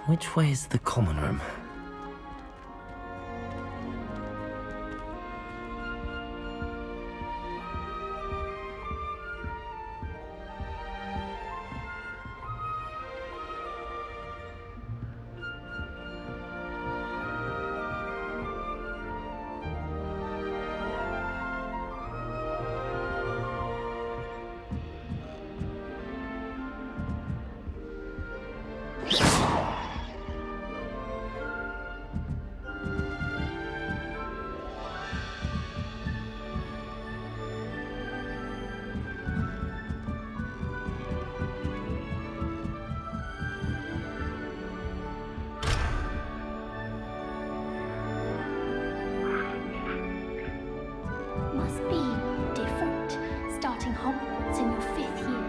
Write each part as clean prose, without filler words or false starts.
Which way is the common room? Must be different, starting Hogwarts in your 5th year.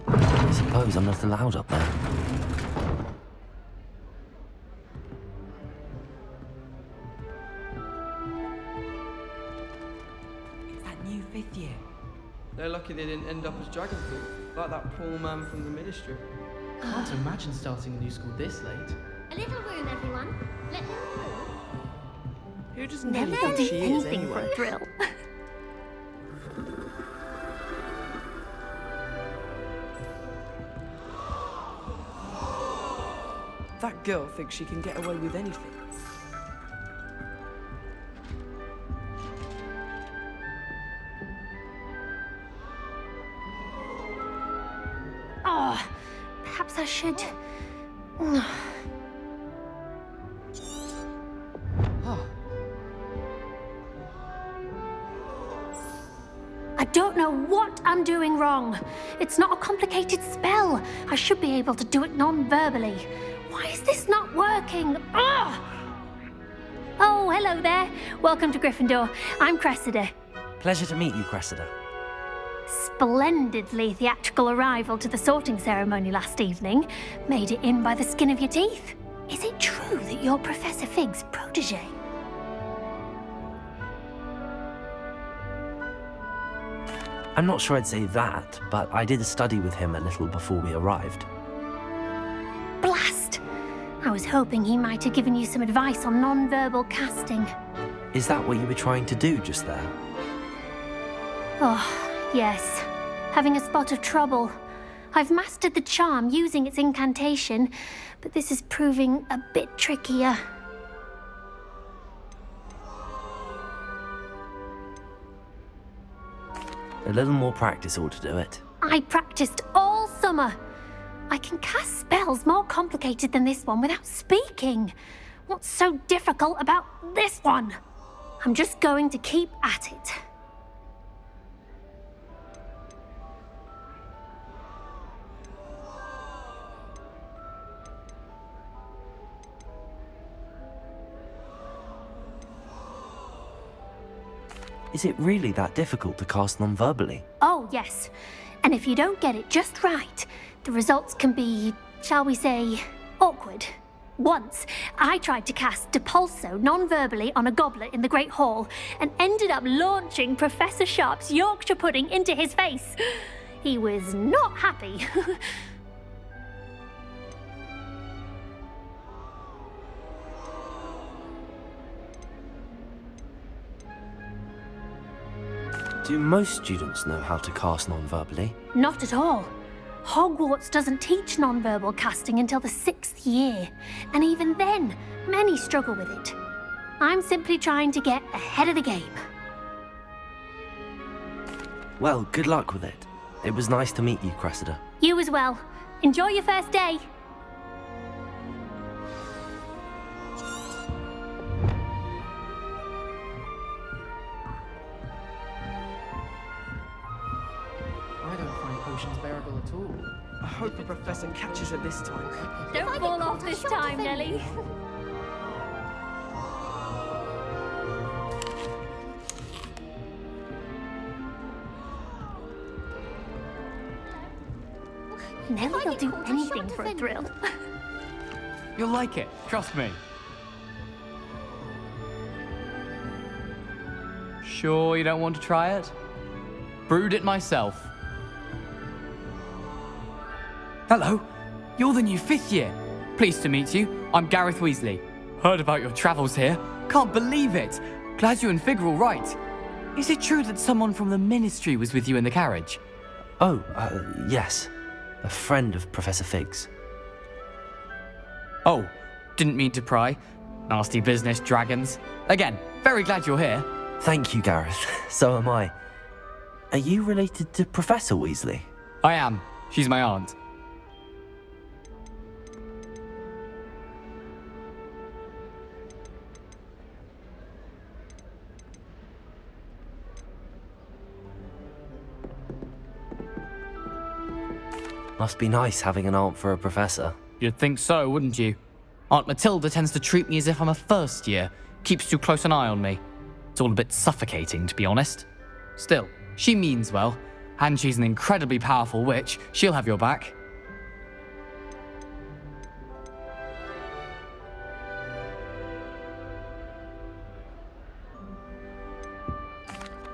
I suppose I'm not allowed up there. It's that new 5th year. They're lucky they didn't end up as Dragonfleet, like that poor man from the Ministry. Can't imagine starting a new school this late. A little room, everyone. Let them through. Who does Never Nelly think do she is anything for anyway? a thrill. That girl thinks she can get away with anything. Oh, perhaps I should. I don't know what I'm doing wrong. It's not a complicated spell. I should be able to do it non-verbally. Why is this not working? Ugh! Oh, hello there. Welcome to Gryffindor. I'm Cressida. Pleasure to meet you, Cressida. Splendidly theatrical arrival to the sorting ceremony last evening. Made it in by the skin of your teeth. Is it true that you're Professor Fig's protege? I'm not sure I'd say that, but I did study with him a little before we arrived. Blast! I was hoping he might have given you some advice on non-verbal casting. Is that what you were trying to do just there? Oh, yes. Having a spot of trouble. I've mastered the charm using its incantation, but this is proving a bit trickier. A little more practice ought to do it. I practiced all summer. I can cast spells more complicated than this one without speaking. What's so difficult about this one? I'm just going to keep at it. Is it really that difficult to cast non-verbally? Oh, yes. And if you don't get it just right, the results can be, shall we say, awkward. Once, I tried to cast Depulso non-verbally on a goblet in the Great Hall and ended up launching Professor Sharp's Yorkshire pudding into his face. He was not happy. Do most students know how to cast non-verbally? Not at all. Hogwarts doesn't teach non-verbal casting until the 6th year, and even then, many struggle with it. I'm simply trying to get ahead of the game. Well, good luck with it. It was nice to meet you, Cressida. You as well. Enjoy your first day. I don't find potions bearable at all. I hope the professor catches her this time. Don't fall off this time, Nelly. Nelly will do anything for a thrill. You'll like it, trust me. Sure you don't want to try it? Brewed it myself. Hello, you're the new 5th year. Pleased to meet you. I'm Gareth Weasley. Heard about your travels here. Can't believe it. Glad you and Fig are all right. Is it true that someone from the Ministry was with you in the carriage? Oh, yes. A friend of Professor Fig's. Oh, didn't mean to pry. Nasty business, dragons. Again, very glad you're here. Thank you, Gareth. So am I. Are you related to Professor Weasley? I am. She's my aunt. Must be nice having an aunt for a professor. You'd think so, wouldn't you? Aunt Matilda tends to treat me as if I'm a first year. Keeps too close an eye on me. It's all a bit suffocating, to be honest. Still, she means well. And she's an incredibly powerful witch. She'll have your back.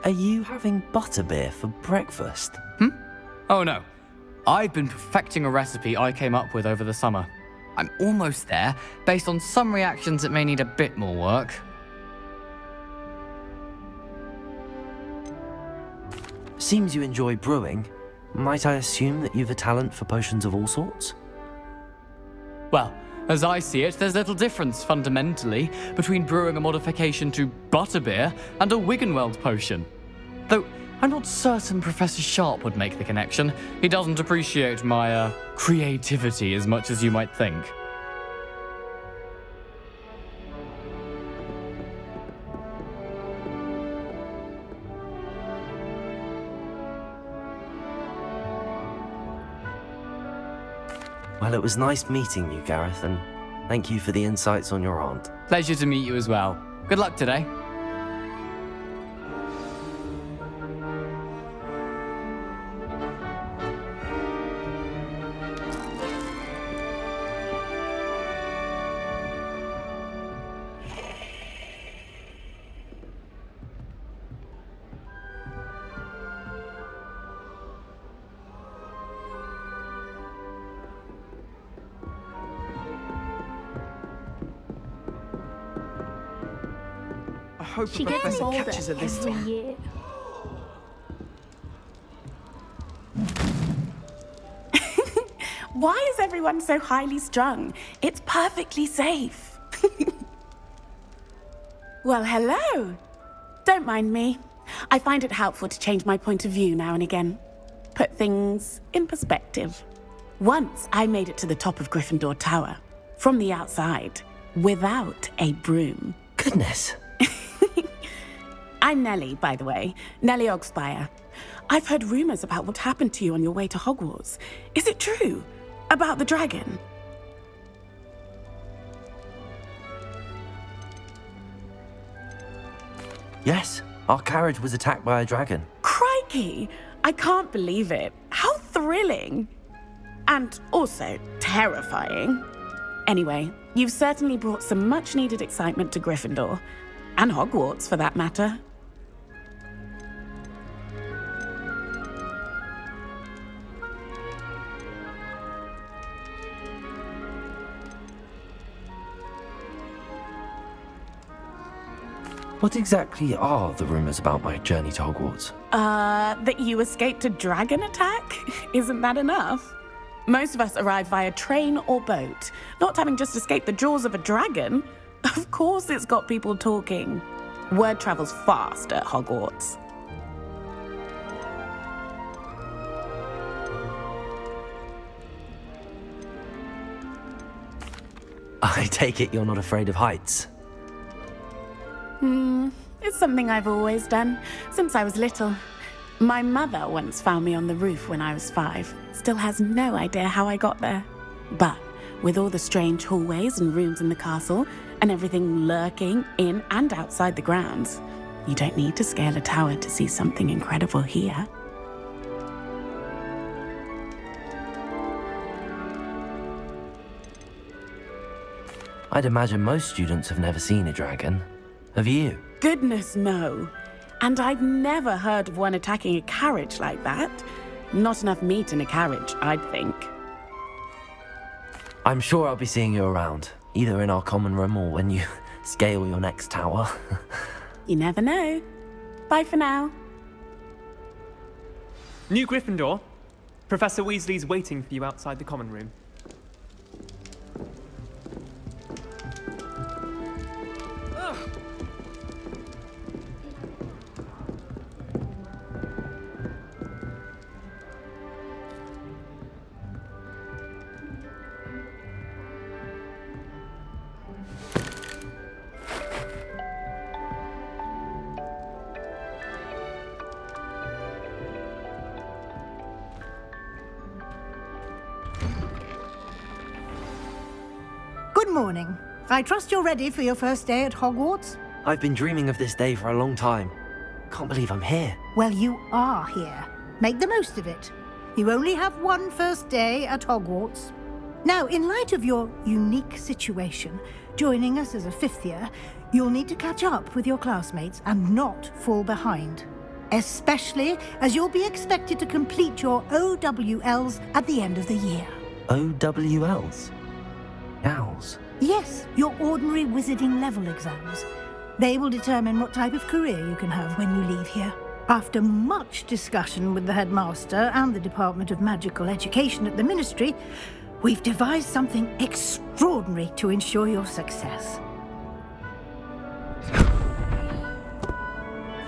Are you having butterbeer for breakfast? Oh no. I've been perfecting a recipe I came up with over the summer. I'm almost there, based on some reactions that may need a bit more work. Seems you enjoy brewing. Might I assume that you've a talent for potions of all sorts? Well, as I see it, there's little difference, fundamentally, between brewing a modification to butterbeer and a Wiggenweld potion. Though, I'm not certain Professor Sharp would make the connection. He doesn't appreciate my, creativity as much as you might think. Well, it was nice meeting you, Gareth, and thank you for the insights on your aunt. Pleasure to meet you as well. Good luck today. I hope She the gets professor older catches her this every time. year. Why is everyone so highly strung? It's perfectly safe. Well, hello. Don't mind me. I find it helpful to change my point of view now and again. Put things in perspective. Once I made it to the top of Gryffindor Tower, from the outside, without a broom. Goodness. I'm Nellie, by the way. Nellie Ogspire. I've heard rumors about what happened to you on your way to Hogwarts. Is it true? About the dragon? Yes, our carriage was attacked by a dragon. Crikey! I can't believe it. How thrilling! And also terrifying. Anyway, you've certainly brought some much-needed excitement to Gryffindor. And Hogwarts, for that matter. What exactly are the rumors about my journey to Hogwarts? That you escaped a dragon attack? Isn't that enough? Most of us arrive via train or boat, not having just escaped the jaws of a dragon. Of course it's got people talking. Word travels fast at Hogwarts. I take it you're not afraid of heights. It's something I've always done, since I was little. My mother once found me on the roof when I was 5. Still has no idea how I got there. But with all the strange hallways and rooms in the castle, and everything lurking in and outside the grounds, you don't need to scale a tower to see something incredible here. I'd imagine most students have never seen a dragon. Have you? Goodness, no. And I've never heard of one attacking a carriage like that. Not enough meat in a carriage, I'd think. I'm sure I'll be seeing you around, either in our common room or when you scale your next tower. You never know. Bye for now. New Gryffindor. Professor Weasley's waiting for you outside the common room. Good morning. I trust you're ready for your first day at Hogwarts? I've been dreaming of this day for a long time. Can't believe I'm here. Well, you are here. Make the most of it. You only have one first day at Hogwarts. Now, in light of your unique situation, joining us as a fifth year, you'll need to catch up with your classmates and not fall behind. Especially as you'll be expected to complete your OWLs at the end of the year. OWLs? Owls? Yes, your ordinary wizarding level exams. They will determine what type of career you can have when you leave here. After much discussion with the headmaster and the Department of Magical Education at the Ministry, we've devised something extraordinary to ensure your success.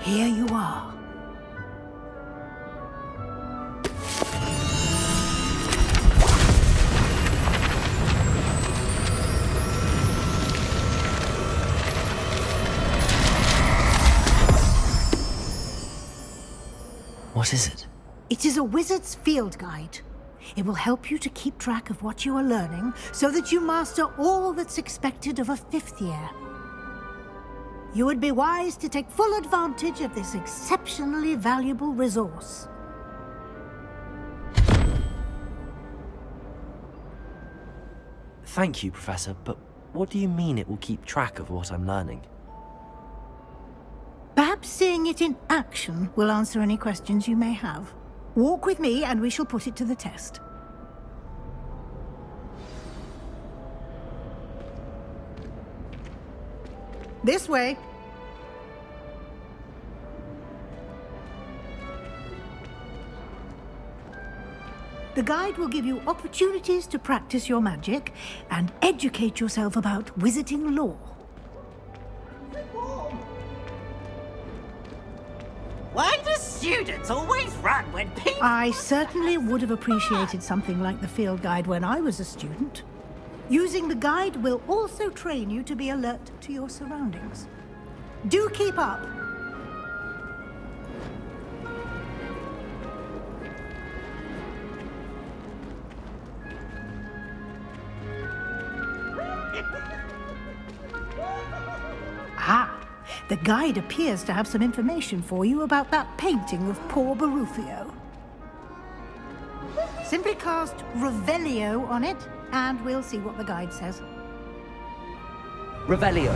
Here you are. What is it? It is a wizard's field guide. It will help you to keep track of what you are learning so that you master all that's expected of a fifth year. You would be wise to take full advantage of this exceptionally valuable resource. Thank you, Professor, but what do you mean it will keep track of what I'm learning? Perhaps seeing it in action will answer any questions you may have. Walk with me and we shall put it to the test. This way. The guide will give you opportunities to practice your magic and educate yourself about wizarding lore. Why do students always run when people... I certainly would have appreciated something like the field guide when I was a student. Using the guide will also train you to be alert to your surroundings. Do keep up. The guide appears to have some information for you about that painting of poor Barufio. Simply cast Revelio on it, and we'll see what the guide says. Revelio.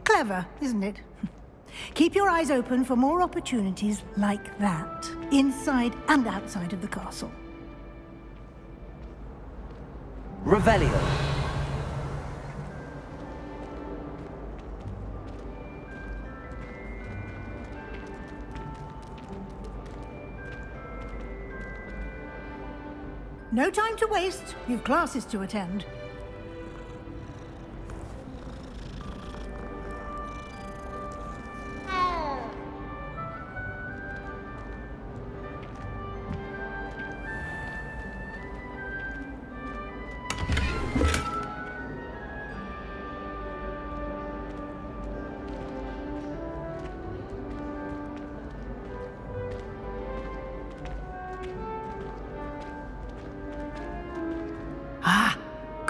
Clever, isn't it? Keep your eyes open for more opportunities like that, inside and outside of the castle. Revelio. No time to waste. You've classes to attend.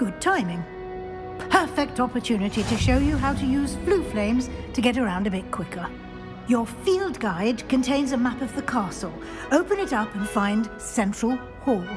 Good timing. Perfect opportunity to show you how to use flue flames to get around a bit quicker. Your field guide contains a map of the castle. Open it up and find Central Hall.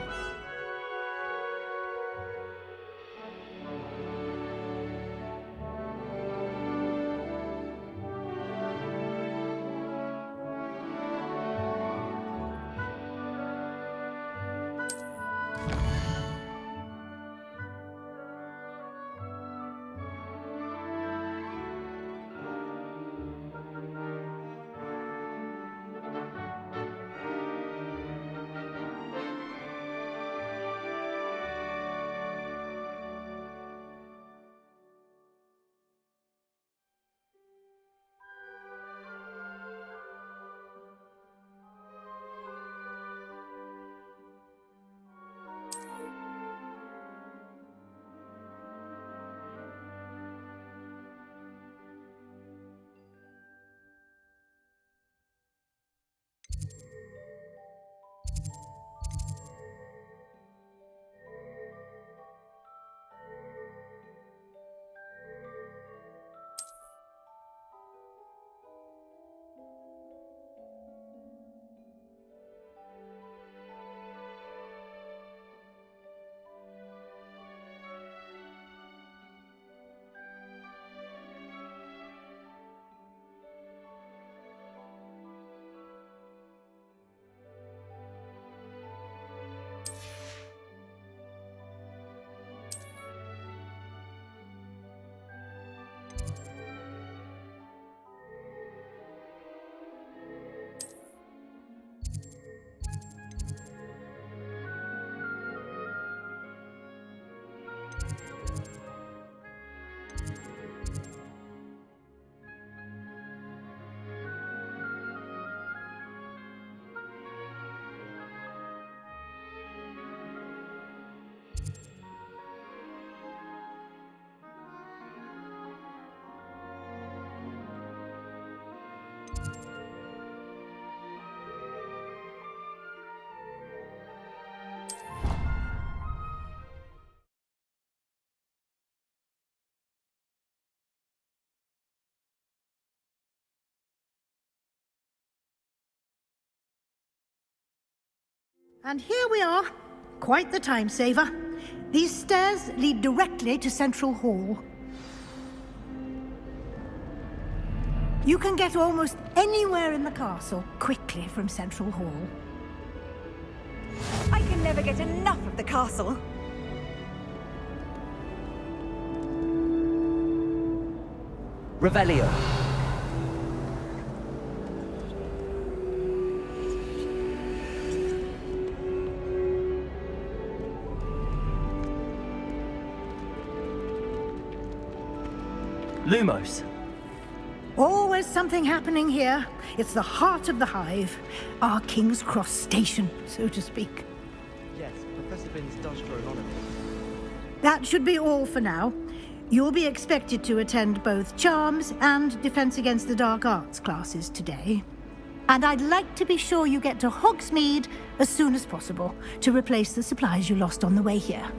And here we are. Quite the time saver. These stairs lead directly to Central Hall. You can get almost anywhere in the castle quickly from Central Hall. I can never get enough of the castle. Revelio. Lumos. Always something happening here. It's the heart of the hive. Our King's Cross station, so to speak. Yes, Professor Binns does drone on it. That should be all for now. You'll be expected to attend both Charms and Defense Against the Dark Arts classes today. And I'd like to be sure you get to Hogsmeade as soon as possible to replace the supplies you lost on the way here.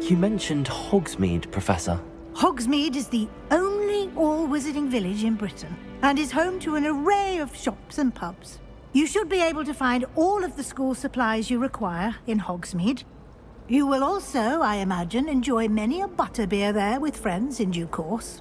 You mentioned Hogsmeade, Professor. Hogsmeade is the only all-wizarding village in Britain and is home to an array of shops and pubs. You should be able to find all of the school supplies you require in Hogsmeade. You will also, I imagine, enjoy many a butterbeer there with friends in due course.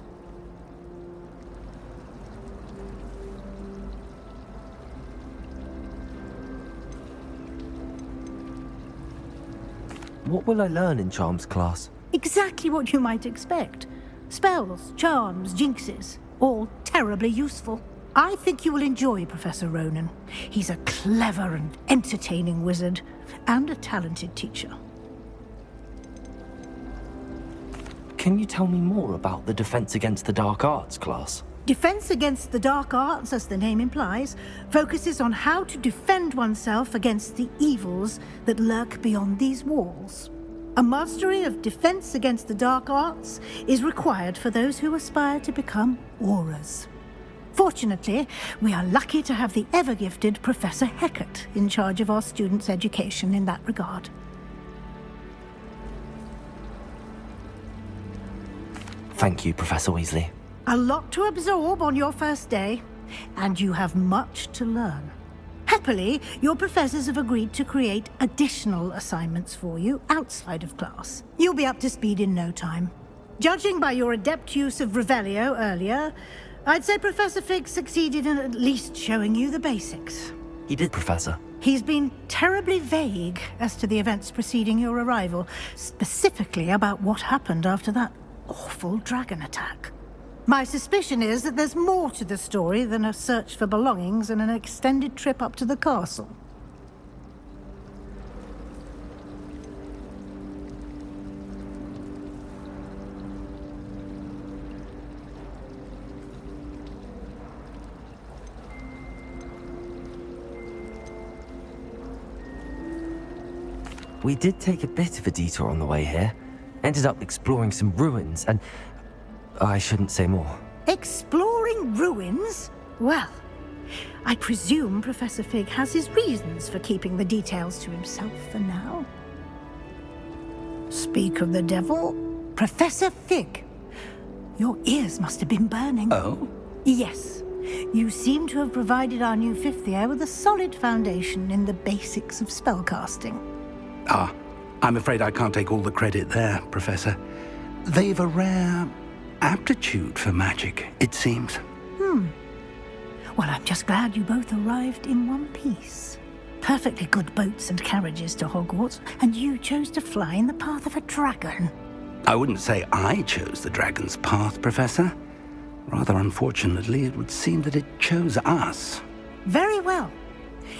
What will I learn in Charms class? Exactly what you might expect. Spells, charms, jinxes, all terribly useful. I think you will enjoy Professor Ronan. He's a clever and entertaining wizard, and a talented teacher. Can you tell me more about the Defense Against the Dark Arts class? Defense Against the Dark Arts, as the name implies, focuses on how to defend oneself against the evils that lurk beyond these walls. A mastery of Defense Against the Dark Arts is required for those who aspire to become Aurors. Fortunately, we are lucky to have the ever-gifted Professor Heckert in charge of our students' education in that regard. Thank you, Professor Weasley. A lot to absorb on your first day, and you have much to learn. Happily, your professors have agreed to create additional assignments for you outside of class. You'll be up to speed in no time. Judging by your adept use of Revelio earlier, I'd say Professor Fig succeeded in at least showing you the basics. He did, Professor. He's been terribly vague as to the events preceding your arrival, specifically about what happened after that awful dragon attack. My suspicion is that there's more to the story than a search for belongings and an extended trip up to the castle. We did take a bit of a detour on the way here. Ended up exploring some ruins, and I shouldn't say more. Exploring ruins? Well, I presume Professor Fig has his reasons for keeping the details to himself for now. Speak of the devil, Professor Fig. Your ears must have been burning. Oh? Yes. You seem to have provided our new fifth year with a solid foundation in the basics of spellcasting. Ah, I'm afraid I can't take all the credit there, Professor. They've a rare aptitude for magic, it seems. Well, I'm just glad you both arrived in one piece. Perfectly good boats and carriages to Hogwarts, and you chose to fly in the path of a dragon. I wouldn't say I chose the dragon's path, Professor. Rather unfortunately, it would seem that it chose us. Very well.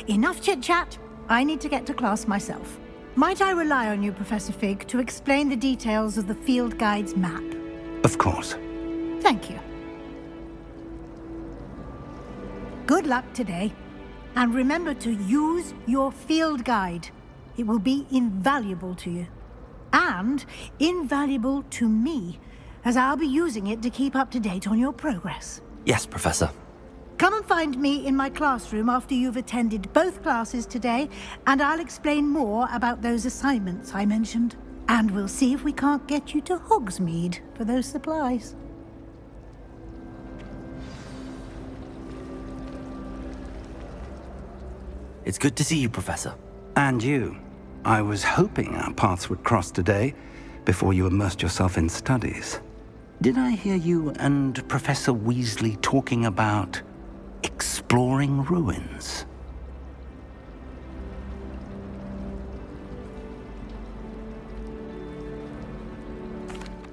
Enough chit-chat. I need to get to class myself. Might I rely on you, Professor Fig, to explain the details of the field guide's map? Of course. Thank you. Good luck today. And remember to use your field guide. It will be invaluable to you. And invaluable to me, as I'll be using it to keep up to date on your progress. Yes, Professor. Come and find me in my classroom after you've attended both classes today, and I'll explain more about those assignments I mentioned. And we'll see if we can't get you to Hogsmeade for those supplies. It's good to see you, Professor. And you. I was hoping our paths would cross today, before you immersed yourself in studies. Did I hear you and Professor Weasley talking about exploring ruins?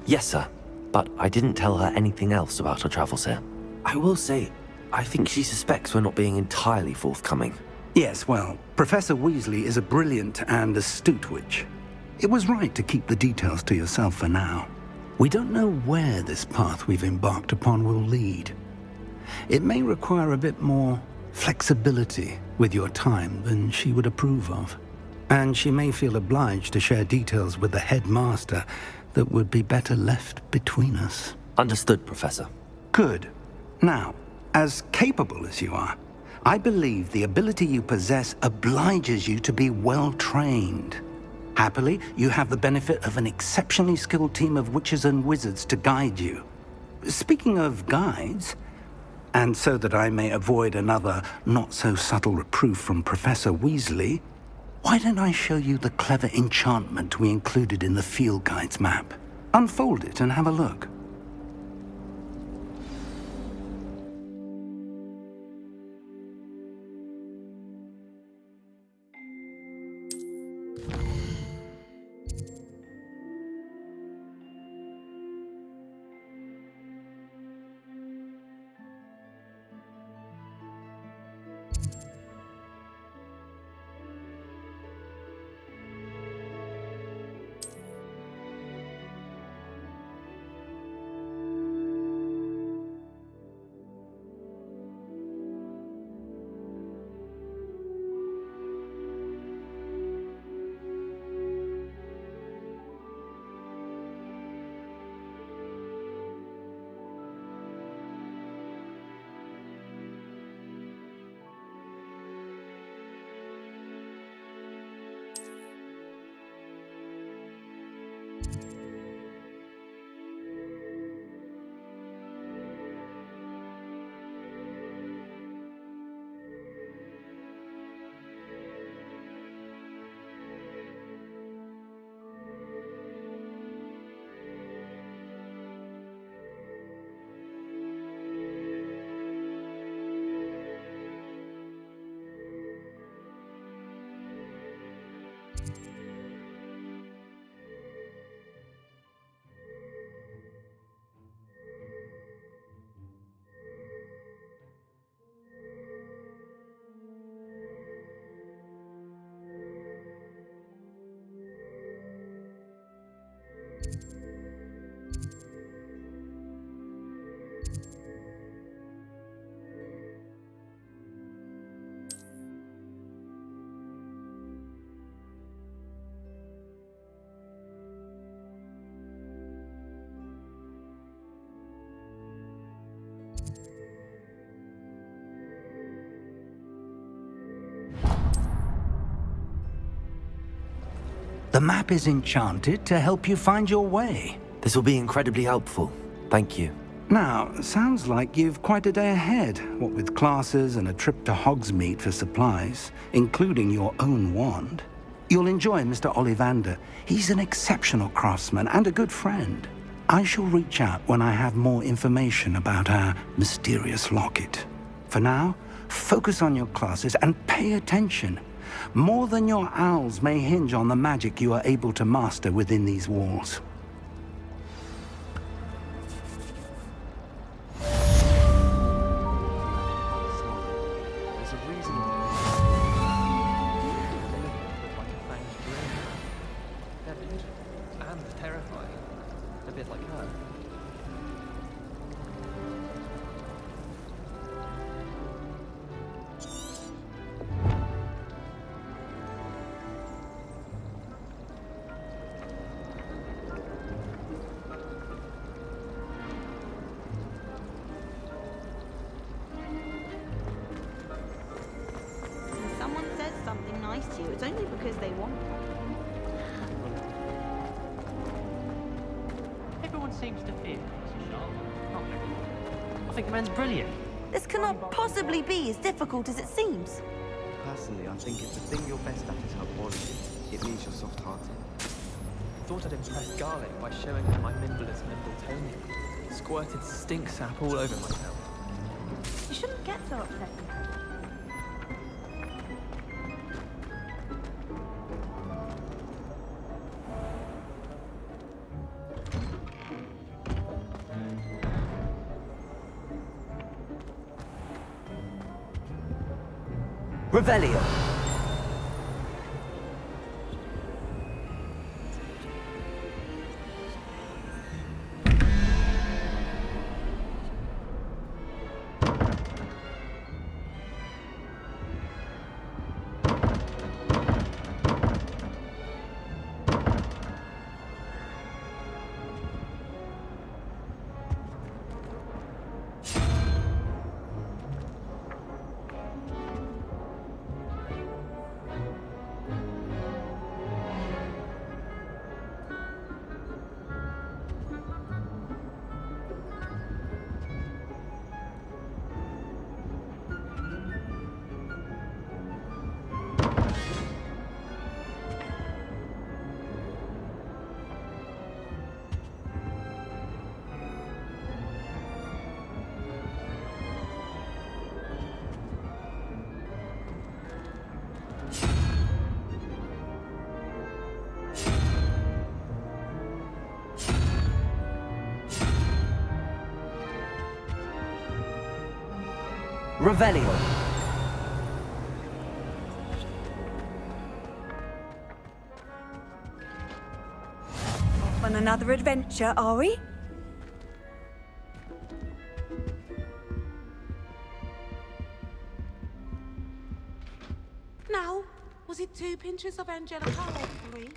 Yes, sir. But I didn't tell her anything else about our travels here. I will say, I think she suspects we're not being entirely forthcoming. Yes, well, Professor Weasley is a brilliant and astute witch. It was right to keep the details to yourself for now. We don't know where this path we've embarked upon will lead. It may require a bit more flexibility with your time than she would approve of. And she may feel obliged to share details with the headmaster that would be better left between us. Understood, Professor. Good. Now, as capable as you are, I believe the ability you possess obliges you to be well-trained. Happily, you have the benefit of an exceptionally skilled team of witches and wizards to guide you. Speaking of guides, and so that I may avoid another not-so-subtle reproof from Professor Weasley, why don't I show you the clever enchantment we included in the field guide's map? Unfold it and have a look. The map is enchanted to help you find your way. This will be incredibly helpful. Thank you. Now, sounds like you've quite a day ahead, what with classes and a trip to Hogsmeade for supplies, including your own wand. You'll enjoy Mr. Ollivander. He's an exceptional craftsman and a good friend. I shall reach out when I have more information about our mysterious locket. For now, focus on your classes and pay attention. More than your owls may hinge on the magic you are able to master within these walls. There's a reason. Like a fanged dragon. They're beautiful and terrifying. A bit like her. When someone says something nice to you, it's only because they want it. Everyone seems to fear Mrs. Sharp. Not everyone. I think the man's brilliant. This cannot possibly be as difficult as it seems. Personally, I think if the thing you're best at is her quality, it means you're soft-hearted. Thought I'd impress Garlic by showing her my nimble as nimble toenail. Squirted stink sap all over myself. You shouldn't get so upset. Revelio. Revelio. Off on another adventure, are we? Now, was it 2 pinches of Angelica or 3?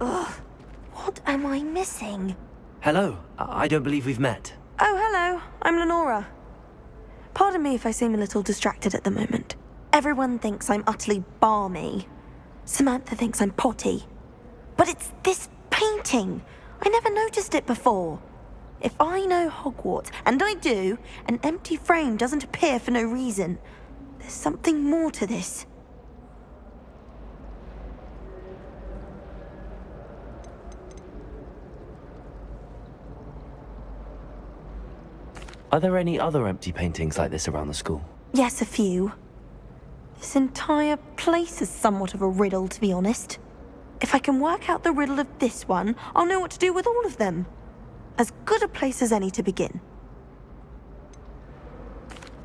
Ugh, what am I missing? Hello. I don't believe we've met. Oh, hello. I'm Lenora. Pardon me if I seem a little distracted at the moment. Everyone thinks I'm utterly balmy. Samantha thinks I'm potty. But it's this painting. I never noticed it before. If I know Hogwarts, and I do, an empty frame doesn't appear for no reason. There's something more to this. Are there any other empty paintings like this around the school? Yes, a few. This entire place is somewhat of a riddle, to be honest. If I can work out the riddle of this one, I'll know what to do with all of them. As good a place as any to begin.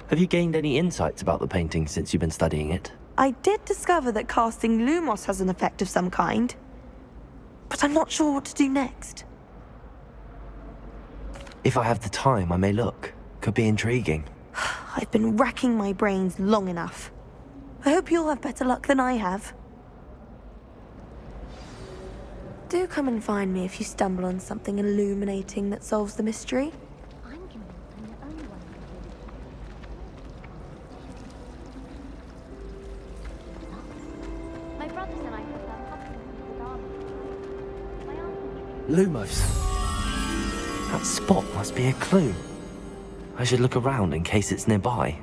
Have you gained any insights about the painting since you've been studying it? I did discover that casting Lumos has an effect of some kind, but I'm not sure what to do next. If I have the time, I may look. Could be intriguing. I've been racking my brains long enough. I hope you'll have better luck than I have. Do come and find me if you stumble on something illuminating that solves the mystery. My brother said I prefer Hogwarts Legacy. Lumos. That spot must be a clue. I should look around in case it's nearby.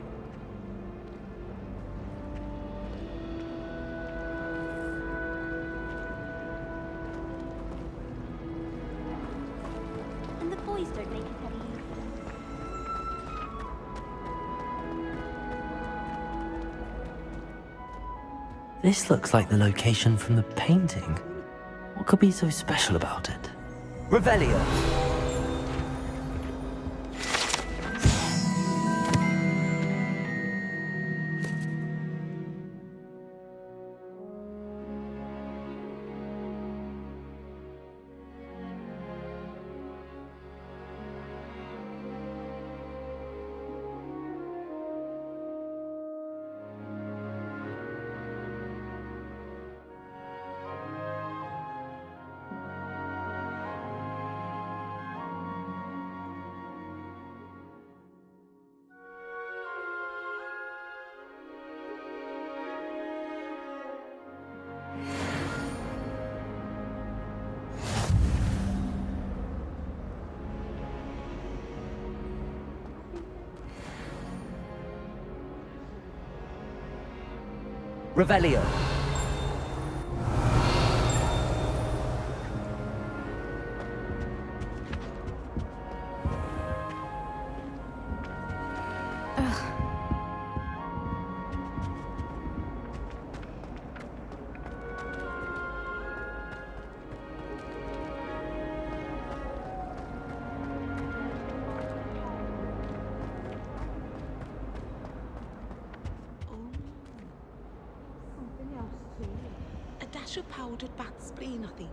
And the boys don't make it very easy. This looks like the location from the painting. What could be so special about it? Revelio! Revelio. Something else too. A dash of powdered bat spleen, I think.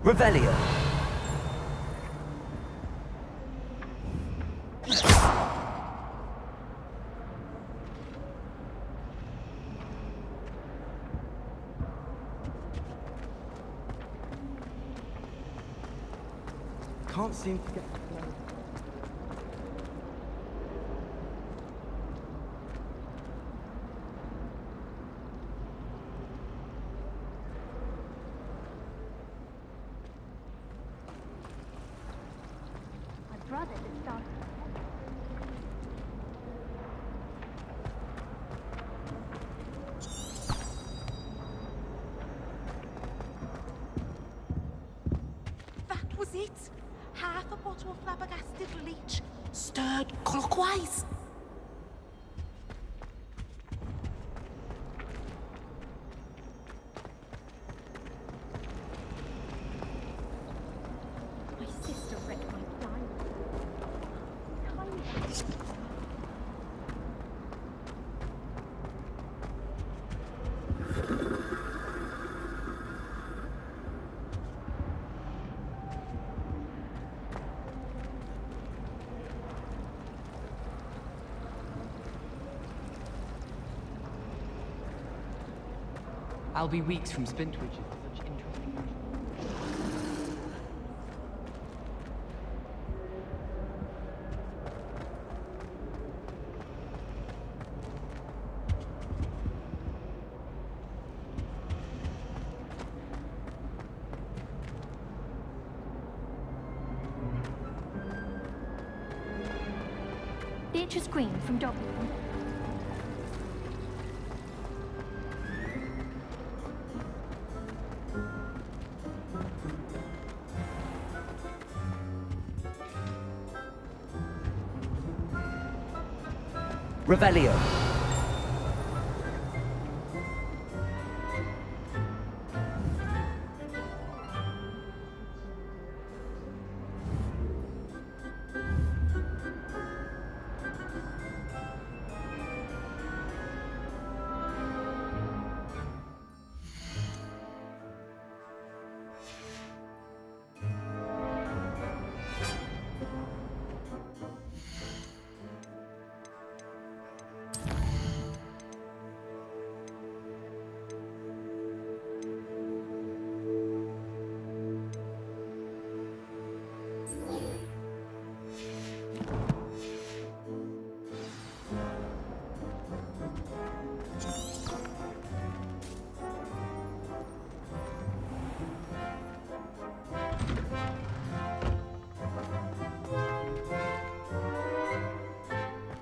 Revelio. Can't seem to get the flow. My brother just started. That was it. Half a bottle of flabbergasted bleach, stirred clockwise. My sister wrecked my diamond. I'll be weeks from Spintwitch for such interesting. Beatrice Green from Dublin. Revelio.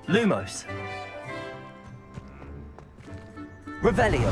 Lumos. Revelio.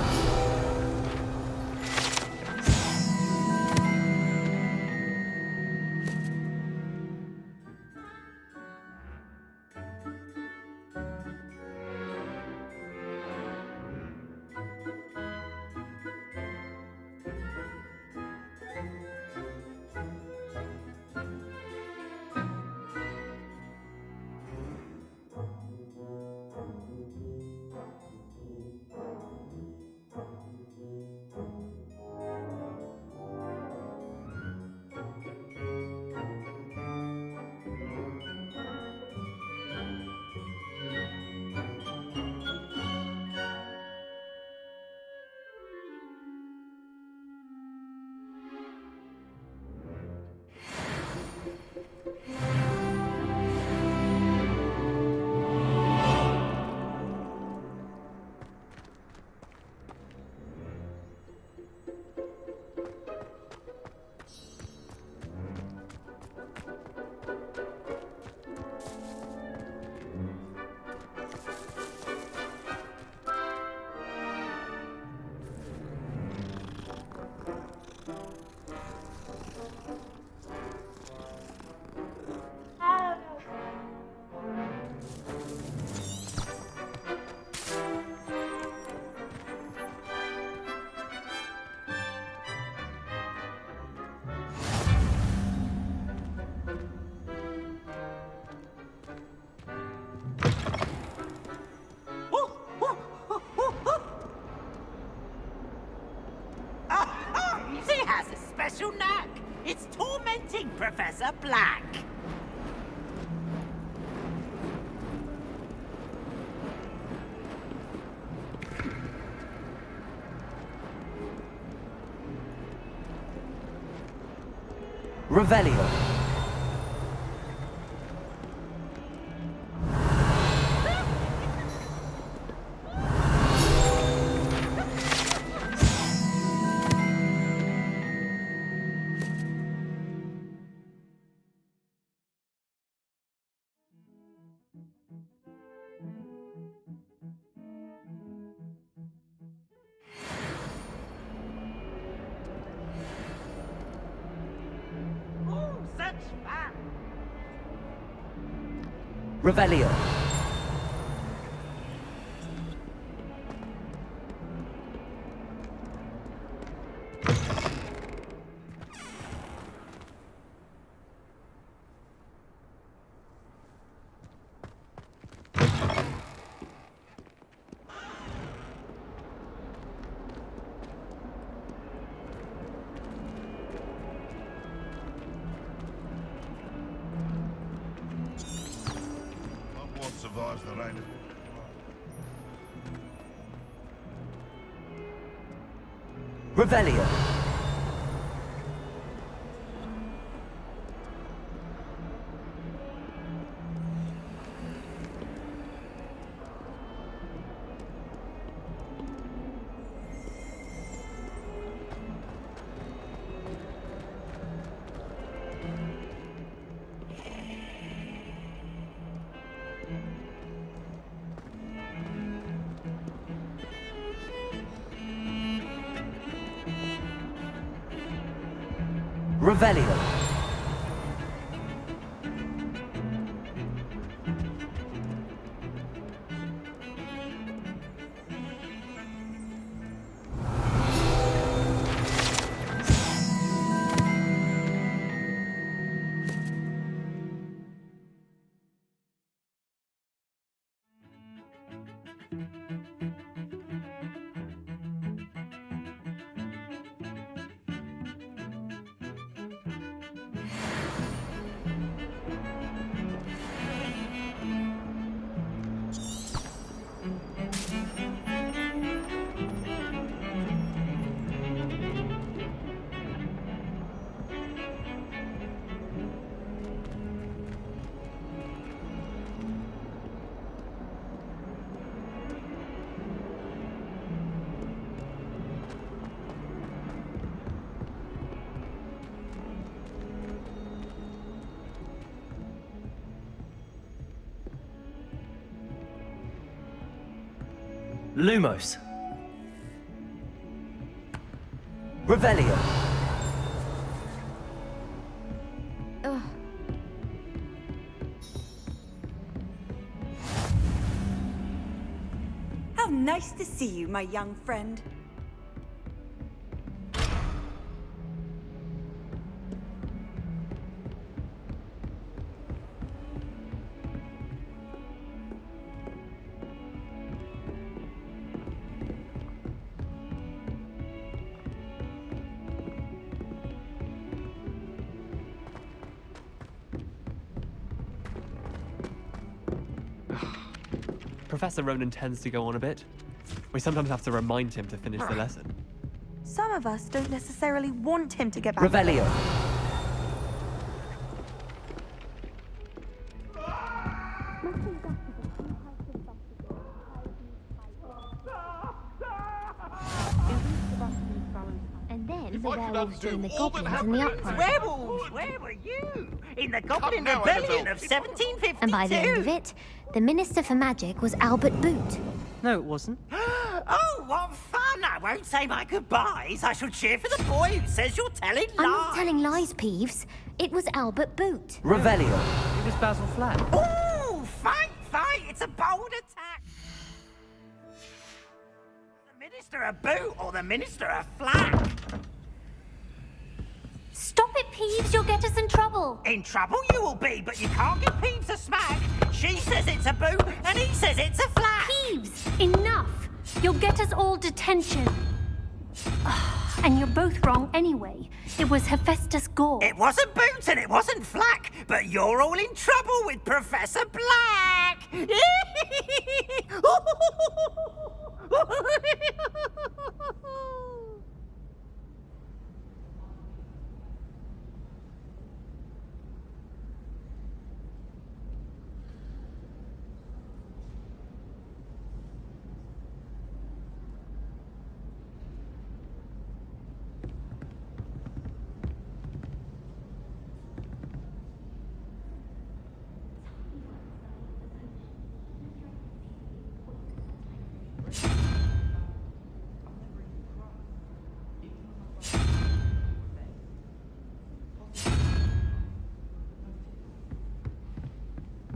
She has a special knack. It's tormenting Professor Black. Revelio. Such fun. Revelio. Hogwarts Revelio. Revelio. Lumos. Revelio. How nice to see you, my young friend. Professor Ronan tends to go on a bit. We sometimes have to remind him to finish the lesson. Some of us don't necessarily want him to get back. Revelio. And then If the I could werewolves undo joined the all that goblins in the happened- uproar. Werewolves, where were you? In the Goblin now, Rebellion Annabelle. of 1752? And by the end of it, the Minister for Magic was Albert Boot. No, it wasn't. Oh, what fun! I won't say my goodbyes. I shall cheer for the boy who says you're telling lies. I'm not telling lies, Peeves. It was Albert Boot. Revelio. It was Basil Flack. Ooh, fight, fight! It's a bold attack. The Minister of Boot or the Minister of Flack? Stop it, Peeves. You'll get us in trouble. In trouble you will be, but you can't give Peeves a smack. She says it's a boot, and he says it's a flack. Peeves, enough. You'll get us all detention. And you're both wrong anyway. It was Hephaestus Gore. It wasn't Boot and it wasn't Flack, but you're all in trouble with Professor Black.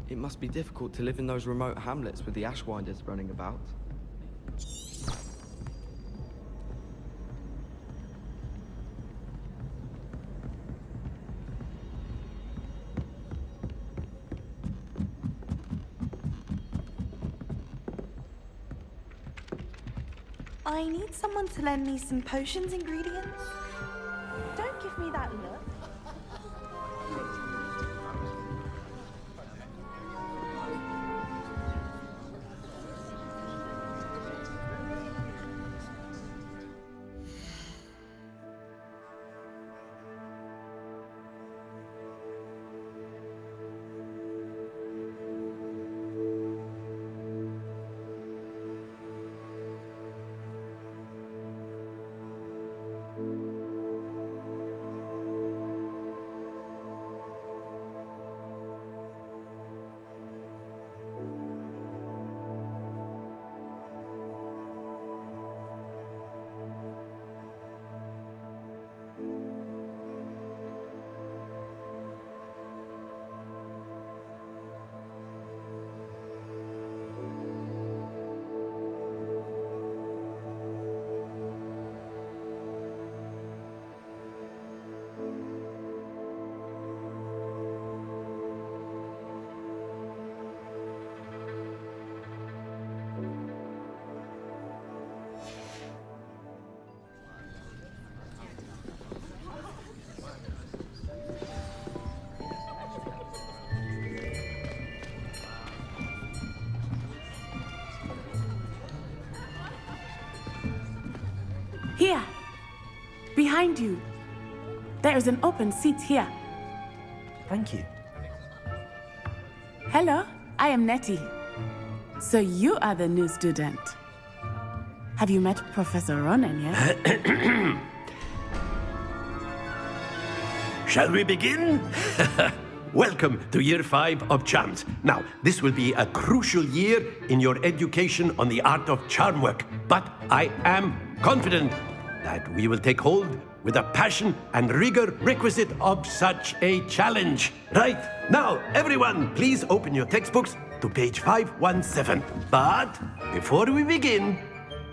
It must be difficult to live in those remote hamlets with the Ashwinders running about. I need someone to lend me some potions ingredients. Don't give me that look. Behind you. There is an open seat here. Thank you. Hello, I am Nettie. So you are the new student. Have you met Professor Ronan yet? Shall we begin? Welcome to Year 5 of Charms. Now, this will be a crucial year in your education on the art of charm work, but I am confident that we will take hold with the passion and rigor requisite of such a challenge. Right, now, everyone, please open your textbooks to page 517. But before we begin,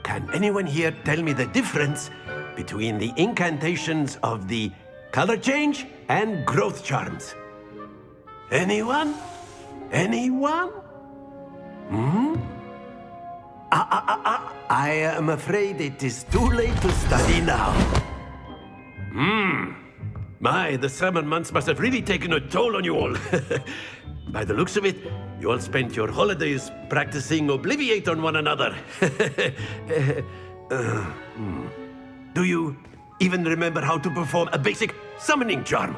can anyone here tell me the difference between the incantations of the color change and growth charms? Anyone? Anyone? I am afraid it is too late to study now. My, the summer months must have really taken a toll on you all. By the looks of it, you all spent your holidays practicing Obliviate on one another. Do you even remember how to perform a basic summoning charm?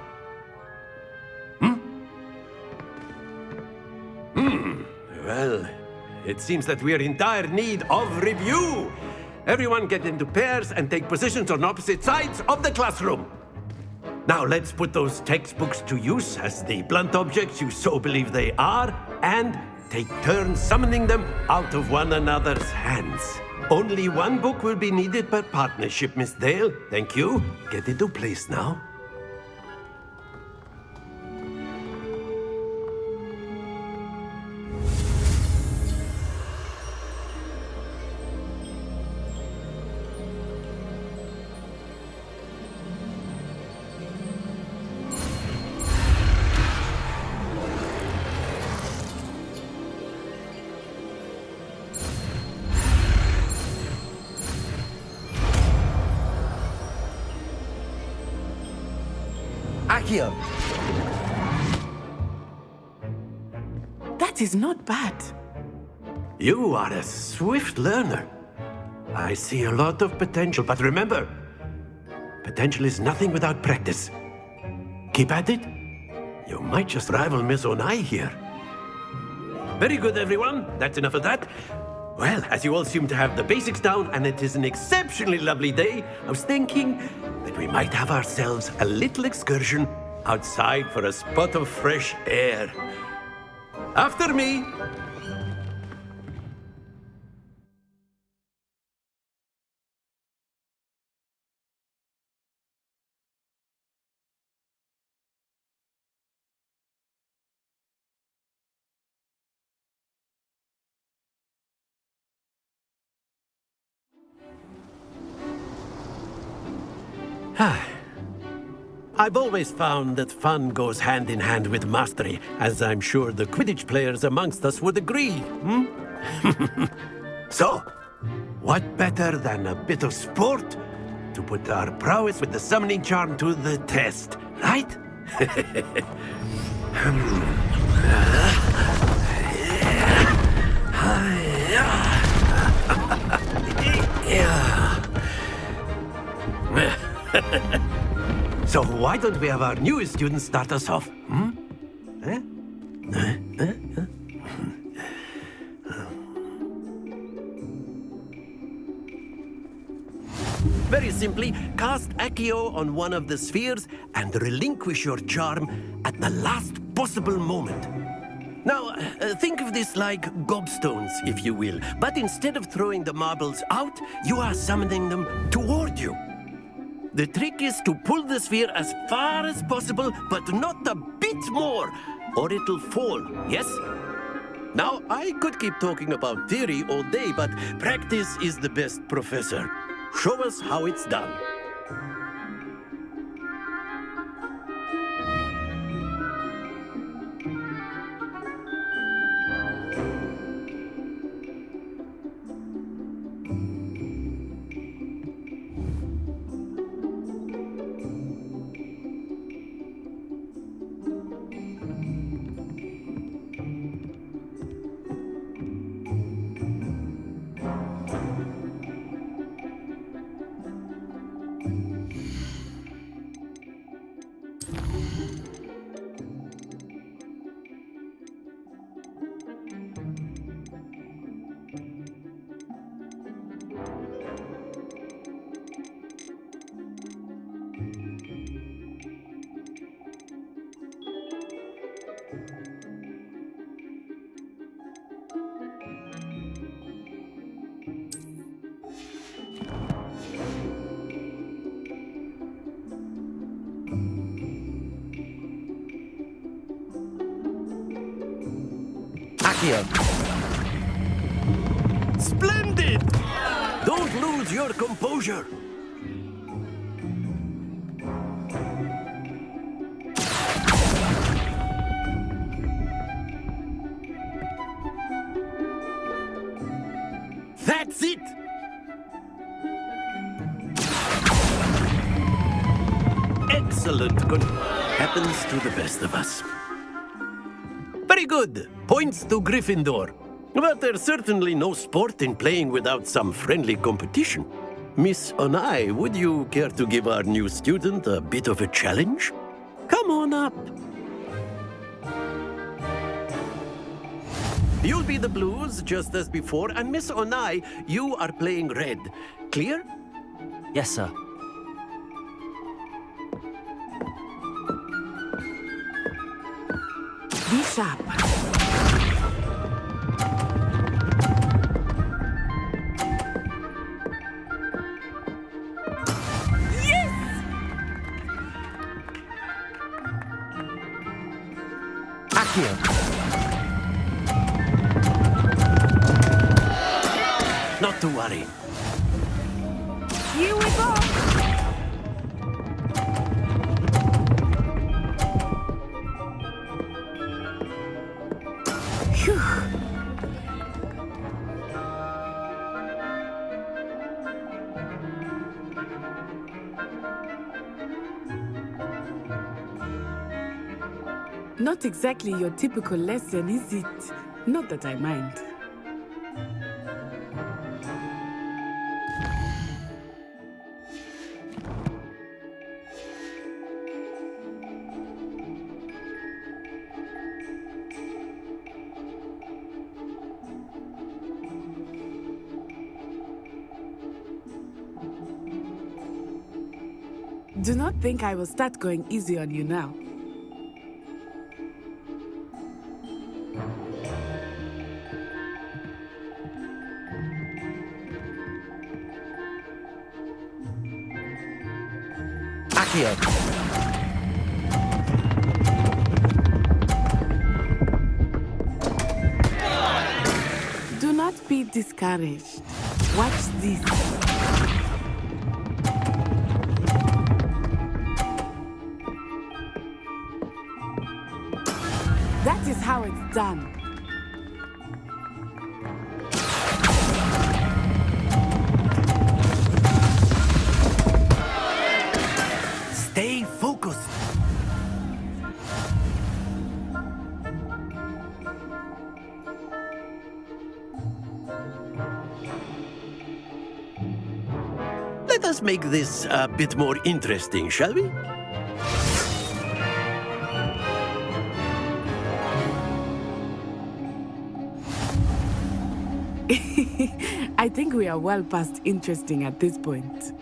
Well, it seems that we are in dire need of review. Everyone get into pairs and take positions on opposite sides of the classroom. Now let's put those textbooks to use as the blunt objects you so believe they are, and take turns summoning them out of one another's hands. Only one book will be needed per partnership, Miss Dale. Thank you. Get into place now. Accio! That is not bad. You are a swift learner. I see a lot of potential, but remember, potential is nothing without practice. Keep at it. You might just rival Miss Onai here. Very good, everyone. That's enough of that. Well, as you all seem to have the basics down, and it is an exceptionally lovely day, I was thinking that we might have ourselves a little excursion outside for a spot of fresh air. After me. I've always found that fun goes hand in hand with mastery, as I'm sure the Quidditch players amongst us would agree, So, what better than a bit of sport to put our prowess with the summoning charm to the test, right? So why don't we have our newest student start us off? Very simply, cast Accio on one of the spheres and relinquish your charm at the last possible moment. Now, think of this like gobstones, if you will. But instead of throwing the marbles out, you are summoning them toward you. The trick is to pull the sphere as far as possible, but not a bit more, or it'll fall, yes? Now, I could keep talking about theory all day, but practice is the best professor. Show us how it's done. Accio. Splendid! Don't lose your composure. That's it! Excellent. Good. Happens to the best of us. Very good. Points to Gryffindor. But there's certainly no sport in playing without some friendly competition. Miss Onai, would you care to give our new student a bit of a challenge? Come on up. You'll be the blues, just as before, and Miss Onai, you are playing red. Clear? Yes, sir. Be sharp. Accio. Not to worry. You we go! Not exactly your typical lesson, is it? Not that I mind. Do not think I will start going easy on you now. Accio. Do not be discouraged. Watch this. That is how it's done. Stay focused. Let us make this a bit more interesting, shall we? I think we are well past interesting at this point.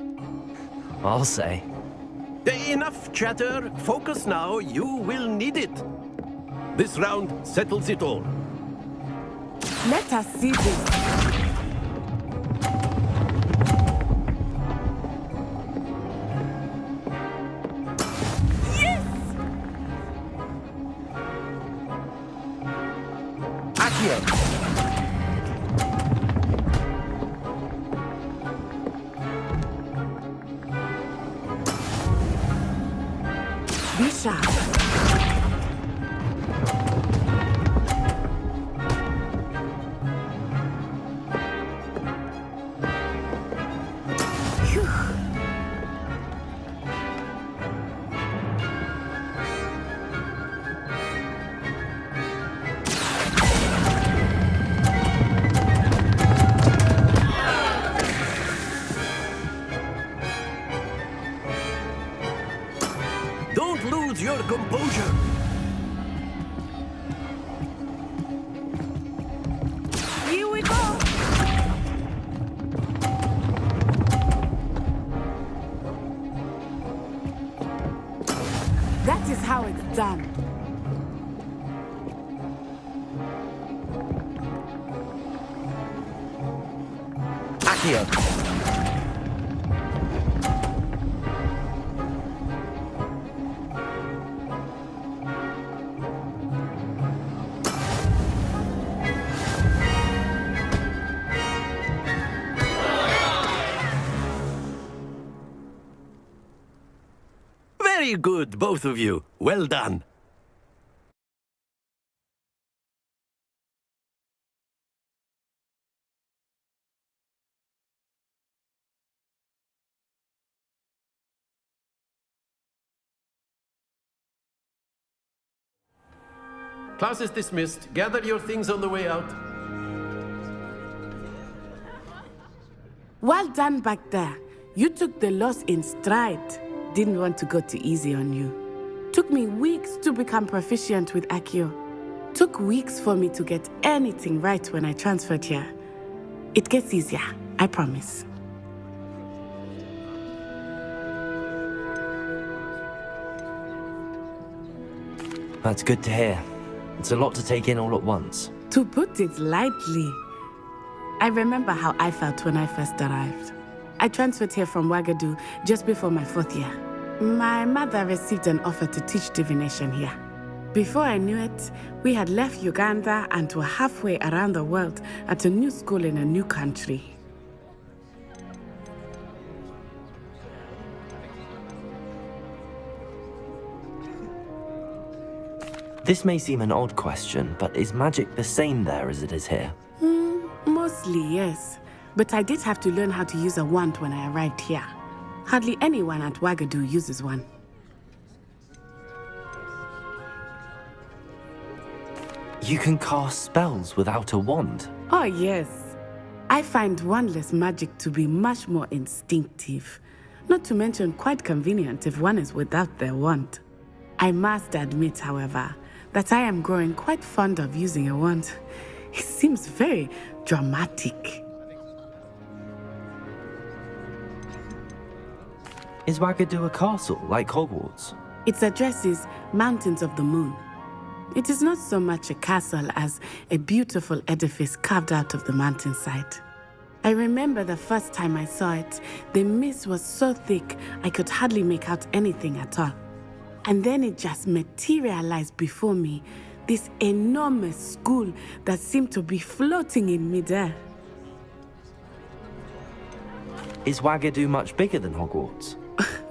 I'll say. Enough chatter. Focus now. You will need it. This round settles it all. Let us see this. Accio. Be sharp. Phew. Don't lose your composure. Here we go! That is how it's done. Accio. Very good, both of you. Well done. Class is dismissed. Gather your things on the way out. Well done back there. You took the loss in stride. Didn't want to go too easy on you. Took me weeks to become proficient with Accio. Took weeks for me to get anything right when I transferred here. It gets easier, I promise. That's good to hear. It's a lot to take in all at once. To put it lightly, I remember how I felt when I first arrived. I transferred here from Ouagadougou just before my 4th year. My mother received an offer to teach divination here. Before I knew it, we had left Uganda and were halfway around the world at a new school in a new country. This may seem an odd question, but is magic the same there as it is here? Mostly, yes. But I did have to learn how to use a wand when I arrived here. Hardly anyone at Ouagadougou uses one. You can cast spells without a wand? Oh, yes. I find wandless magic to be much more instinctive. Not to mention quite convenient if one is without their wand. I must admit, however, that I am growing quite fond of using a wand. It seems very dramatic. Is Ouagadougou a castle, like Hogwarts? Its address is Mountains of the Moon. It is not so much a castle as a beautiful edifice carved out of the mountainside. I remember the first time I saw it, the mist was so thick I could hardly make out anything at all. And then it just materialized before me, this enormous school that seemed to be floating in midair. Is Ouagadougou much bigger than Hogwarts?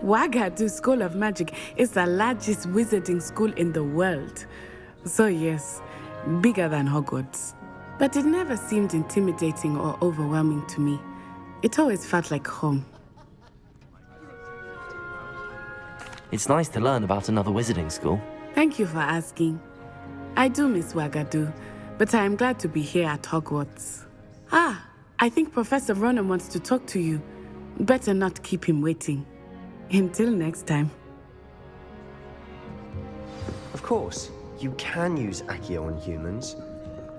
Ouagadougou School of Magic is the largest wizarding school in the world. So yes, bigger than Hogwarts. But it never seemed intimidating or overwhelming to me. It always felt like home. It's nice to learn about another wizarding school. Thank you for asking. I do miss Ouagadougou, but I am glad to be here at Hogwarts. Ah, I think Professor Ronan wants to talk to you. Better not keep him waiting. Until next time. Of course, you can use Accio on humans,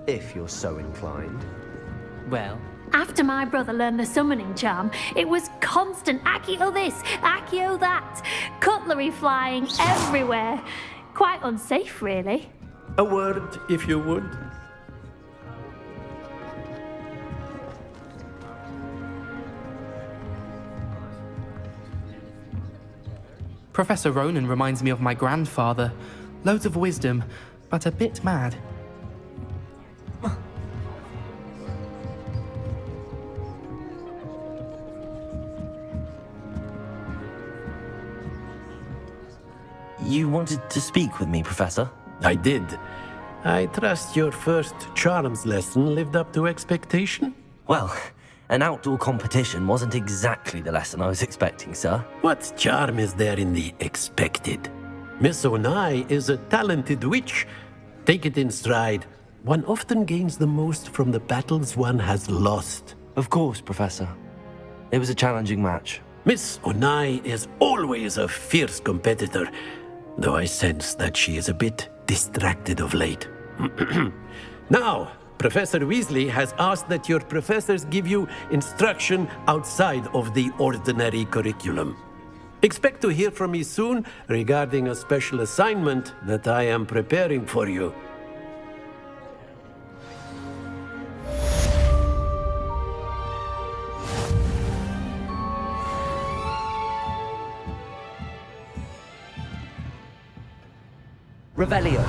if you're so inclined. Well, After my brother learned the summoning charm, it was constant Accio this, Accio that, cutlery flying everywhere. Quite unsafe, really. A word, if you would. Professor Ronan reminds me of my grandfather. Loads of wisdom, but a bit mad. You wanted to speak with me, Professor? I did. I trust your first charms lesson lived up to expectation? Well, an outdoor competition wasn't exactly the lesson I was expecting, sir. What charm is there in the expected? Miss Onai is a talented witch. Take it in stride. One often gains the most from the battles one has lost. Of course, Professor. It was a challenging match. Miss Onai is always a fierce competitor, though I sense that she is a bit distracted of late. Now, Professor Weasley has asked that your professors give you instruction outside of the ordinary curriculum. Expect to hear from me soon regarding a special assignment that I am preparing for you. Revelio.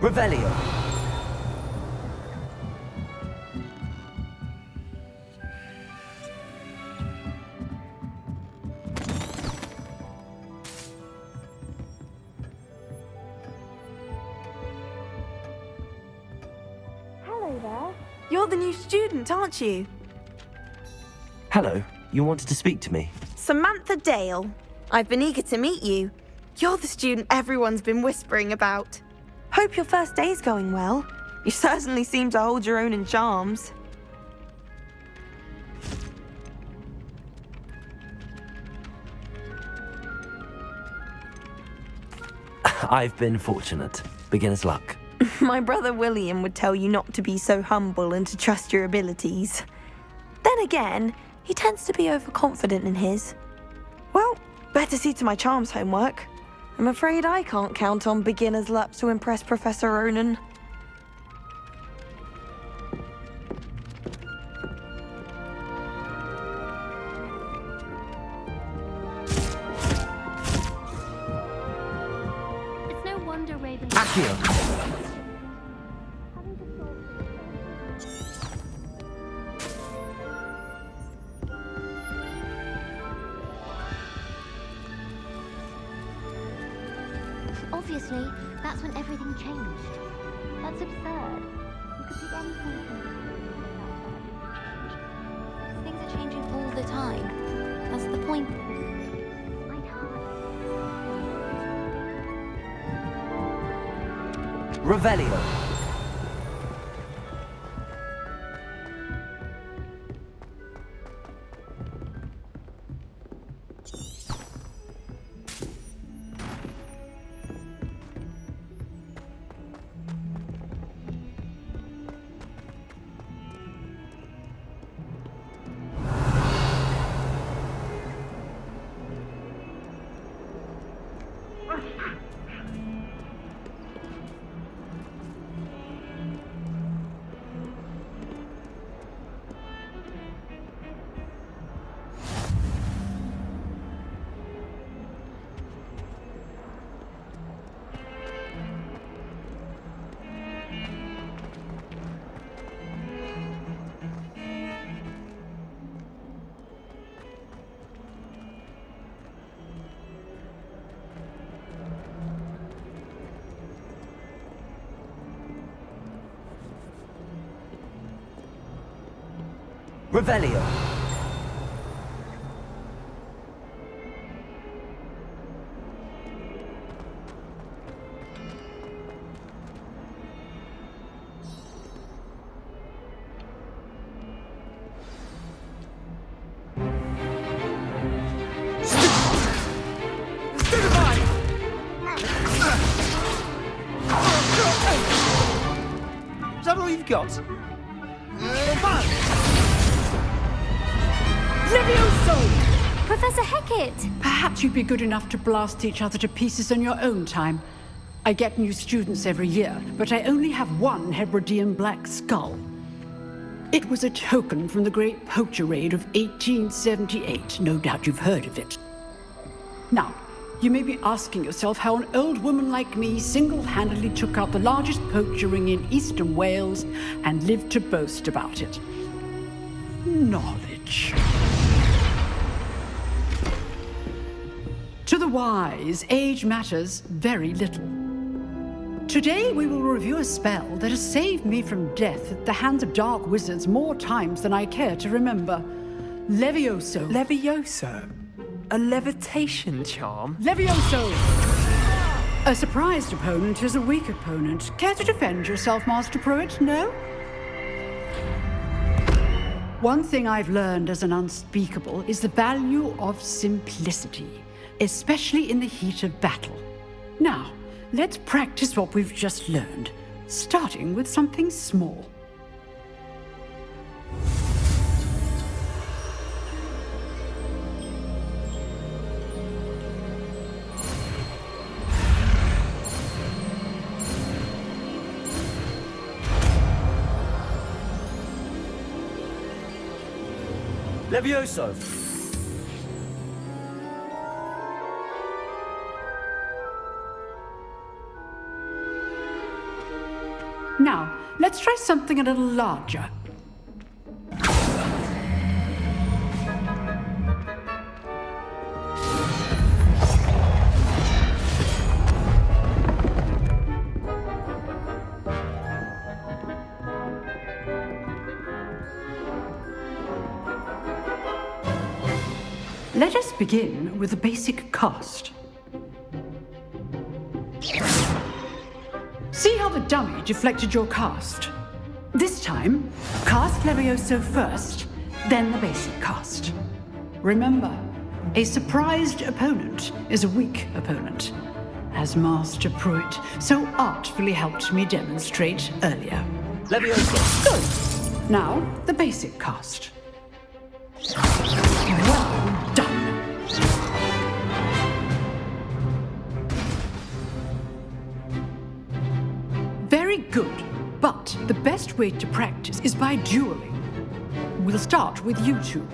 Revelio. Hello there. You're the new student, aren't you? Hello, you wanted to speak to me? Samantha Dale. I've been eager to meet you. You're the student everyone's been whispering about. Hope your first day's going well. You certainly seem to hold your own in charms. I've been fortunate. Beginner's luck. My brother William would tell you not to be so humble and to trust your abilities. Then again, he tends to be overconfident in his. Well, better see to my charms homework. I'm afraid I can't count on beginner's luck to impress Professor Ronan. It's no wonder Raven... Accio. Obviously, that's when everything changed. That's absurd. You could pick any point from things are changing all the time. That's the point. Revelio. Revelio. Is that all you've got? Levioso! Professor Hecat! Perhaps you'd be good enough to blast each other to pieces in your own time. I get new students every year, but I only have one Hebridean black skull. It was a token from the Great Poacher Raid of 1878. No doubt you've heard of it. Now, you may be asking yourself how an old woman like me single-handedly took out the largest poacher ring in eastern Wales and lived to boast about it. Knowledge. To the wise, age matters very little. Today we will review a spell that has saved me from death at the hands of dark wizards more times than I care to remember. Levioso. Levioso? A levitation charm? Levioso! A surprised opponent is a weak opponent. Care to defend yourself, Master Pruitt? No? One thing I've learned as an unspeakable is the value of simplicity, especially in the heat of battle. Now, let's practice what we've just learned, starting with something small. Levioso. Now, let's try something a little larger. Let us begin with the basic cast. See how the dummy deflected your cast? This time, cast Levioso first, then the basic cast. Remember, a surprised opponent is a weak opponent, as Master Pruitt so artfully helped me demonstrate earlier. Levioso. Good. Now, the basic cast. Well done. Very good, but the best way to practice is by dueling. We'll start with you two.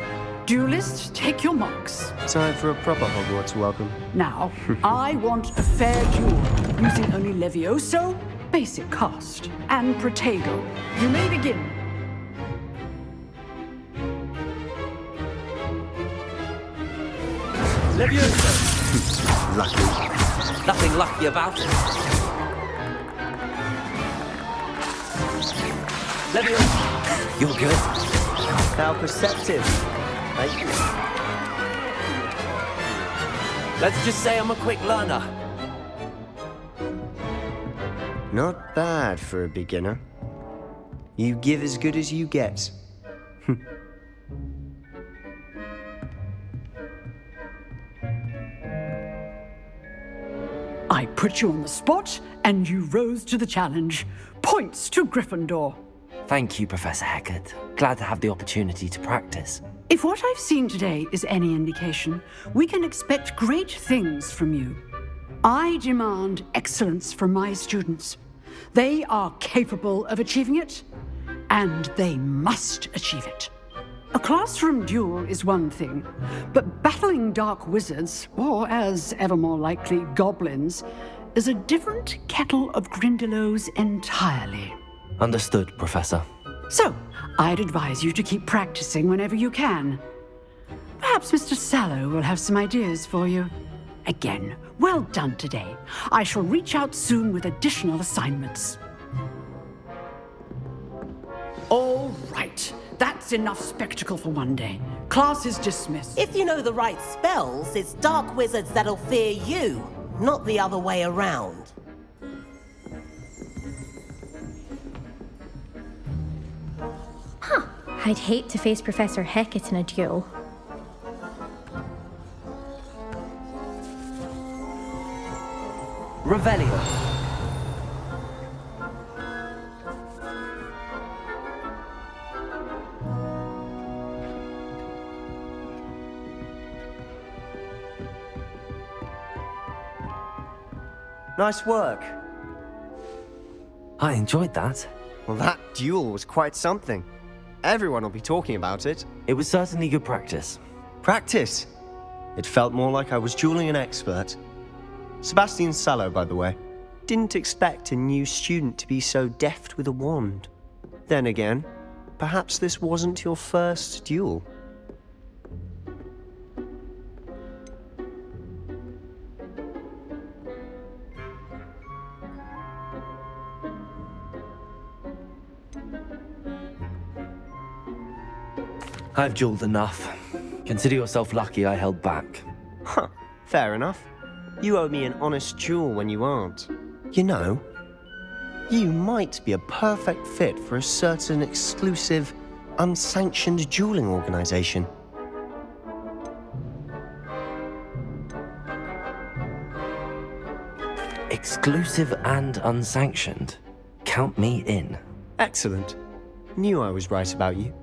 Duelists, take your marks. Time for a proper Hogwarts welcome. Now, I want a fair duel, using only Levioso, basic cast, and Protego. You may begin. Levioso. Lucky. Nothing lucky about it. Levioso. You're good. How perceptive. Thank you. Let's just say I'm a quick learner. Not bad for a beginner. You give as good as you get. I put you on the spot, and you rose to the challenge. Points to Gryffindor. Thank you, Professor Hecat. Glad to have the opportunity to practice. If what I've seen today is any indication, we can expect great things from you. I demand excellence from my students. They are capable of achieving it, and they must achieve it. A classroom duel is one thing, but battling dark wizards, or as ever more likely, goblins, is a different kettle of Grindylows entirely. Understood, Professor. So, I'd advise you to keep practicing whenever you can. Perhaps Mr. Sallow will have some ideas for you. Again, well done today. I shall reach out soon with additional assignments. All right. That's enough spectacle for one day. Class is dismissed. If you know the right spells, it's dark wizards that'll fear you, not the other way around. Huh. I'd hate to face Professor Hecat in a duel. Revelio. Nice work. I enjoyed that. Well, that duel was quite something. Everyone will be talking about it. It was certainly good practice. Practice? It felt more like I was dueling an expert. Sebastian Sallow, by the way. Didn't expect a new student to be so deft with a wand. Then again, perhaps this wasn't your first duel. I've dueled enough. Consider yourself lucky I held back. Huh, fair enough. You owe me an honest duel when you aren't. You know, you might be a perfect fit for a certain exclusive, unsanctioned dueling organization. Exclusive and unsanctioned. Count me in. Excellent. Knew I was right about you.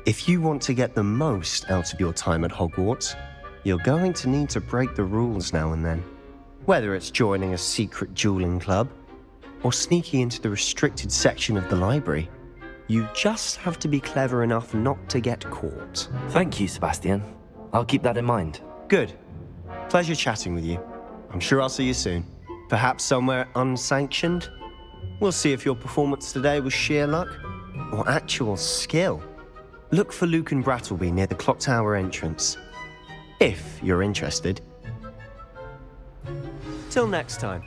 If you want to get the most out of your time at Hogwarts, you're going to need to break the rules now and then. Whether it's joining a secret dueling club, or sneaking into the restricted section of the library, you just have to be clever enough not to get caught. Thank you, Sebastian. I'll keep that in mind. Good. Pleasure chatting with you. I'm sure I'll see you soon. Perhaps somewhere unsanctioned? We'll see if your performance today was sheer luck or actual skill. Look for Luke and Brattleby near the clock tower entrance, if you're interested. Till next time.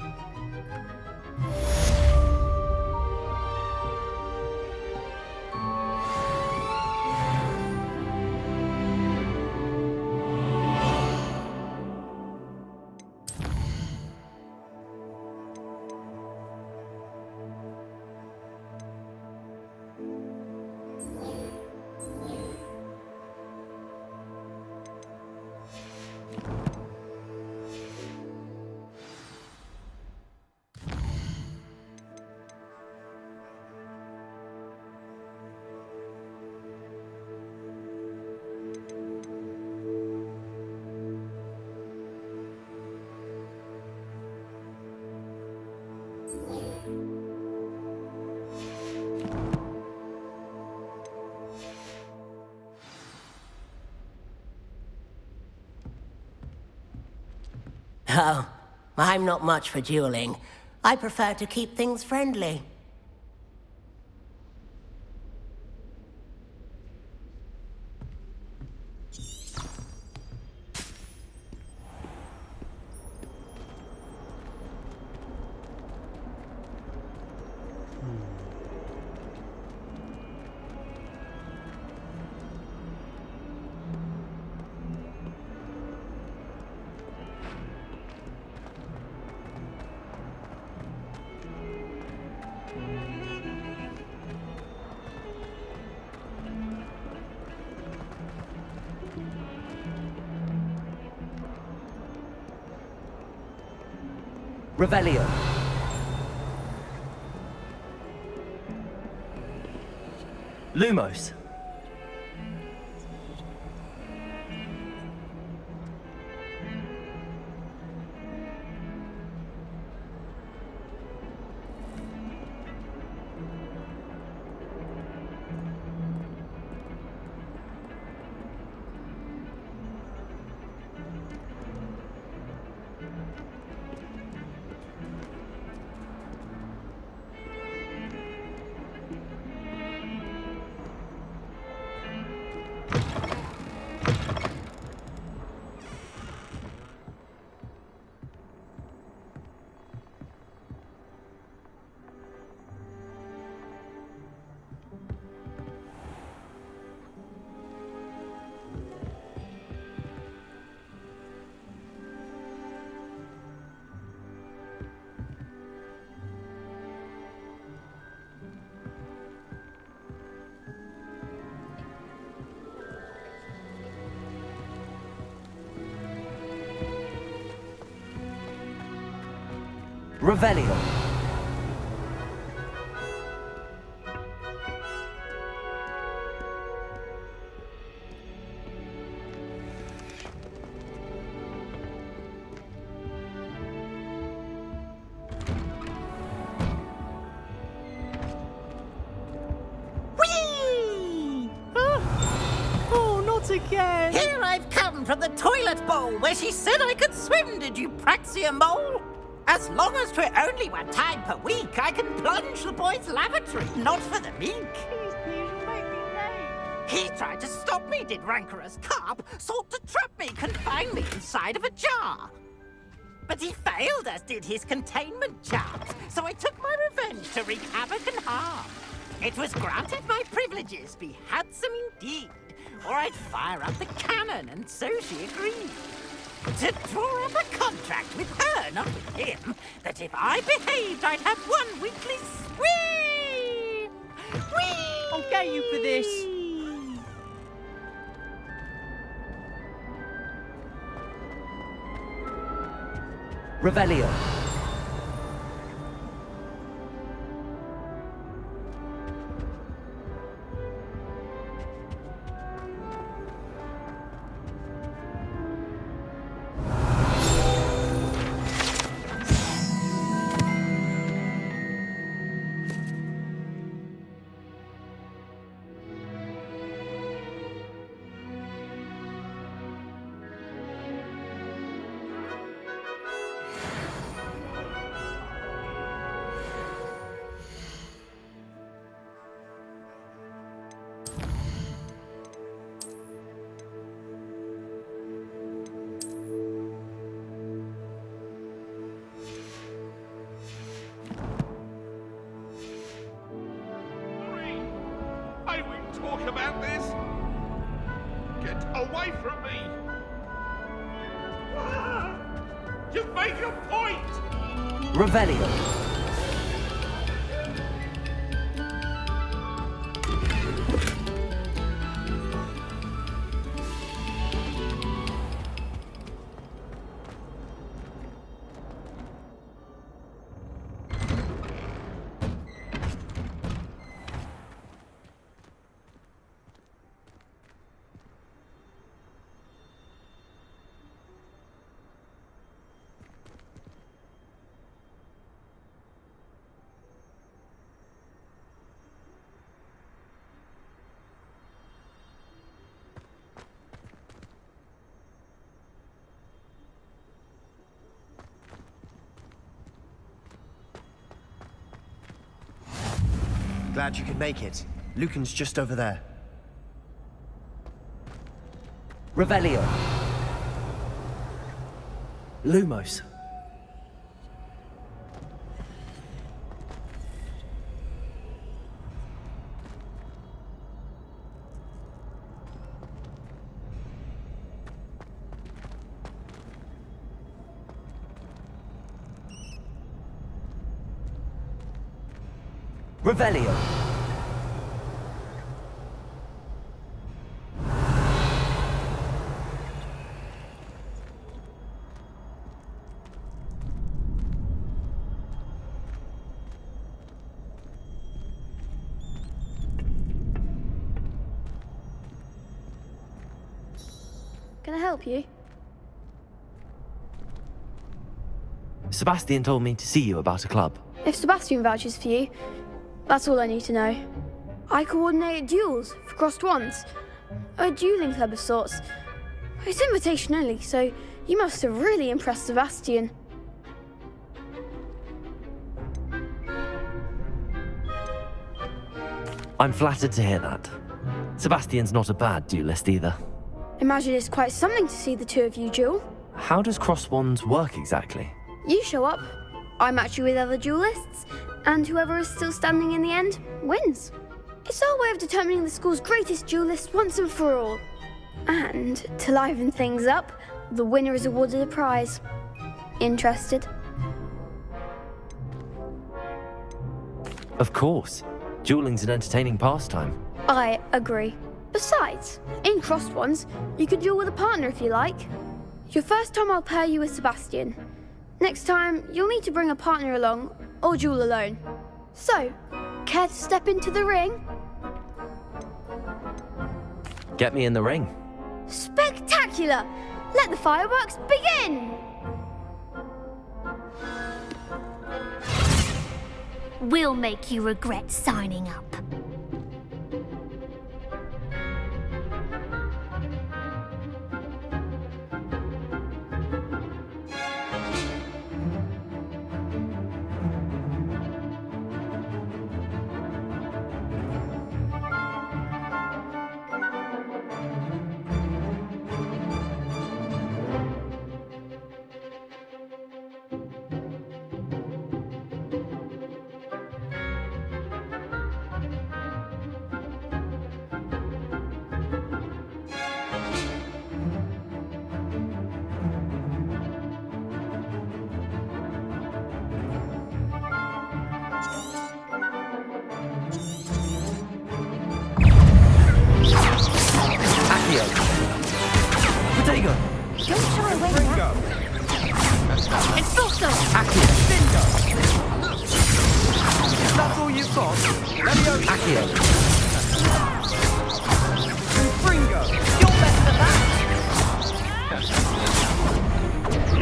Oh, I'm not much for dueling. I prefer to keep things friendly. Revelio. Lumos. Revelio. Oh, not again! Here I've come from the toilet bowl where she said I could swim, did you praxia mole? As long as 'twere only 1 time per week, I can plunge the boy's lavatory, not for the meek. Please, you'll make me late. He tried to stop me, did rancorous carp, sought to trap me, confine me inside of a jar. But he failed, as did his containment charms, so I took my revenge to wreak havoc and harm. It was granted my privileges be handsome indeed, or I'd fire up the cannon, and so she agreed. To draw up a contract with her, not with him, that if I behaved, I'd have 1 weekly swim! Whee! I'll get you for this. Revelio. talk about this? Get away from me! Just make your point! Revelio. Glad you could make it. Lucan's just over there. Revelio. Lumos. Revelio. Can I help you? Sebastian told me to see you about a club. If Sebastian vouches for you, that's all I need to know. I coordinate duels for crossed wands. A dueling club of sorts. It's invitation only, so you must have really impressed Sebastian. I'm flattered to hear that. Sebastian's not a bad duelist either. Imagine it's quite something to see the two of you duel. How does cross wands work exactly? You show up, I match you with other duelists, and whoever is still standing in the end wins. It's our way of determining the school's greatest duelist once and for all. And to liven things up, the winner is awarded a prize. Interested? Of course. Dueling's an entertaining pastime. I agree. Besides, in crossed ones, you could duel with a partner if you like. Your first time I'll pair you with Sebastian. Next time, you'll need to bring a partner along, or duel alone. So, care to step into the ring? Get me in the ring. Spectacular! Let the fireworks begin! We'll make you regret signing up. Don't shy away now. It's also That's all you've got? Leviosa. Accio. Fringo. You're better than that.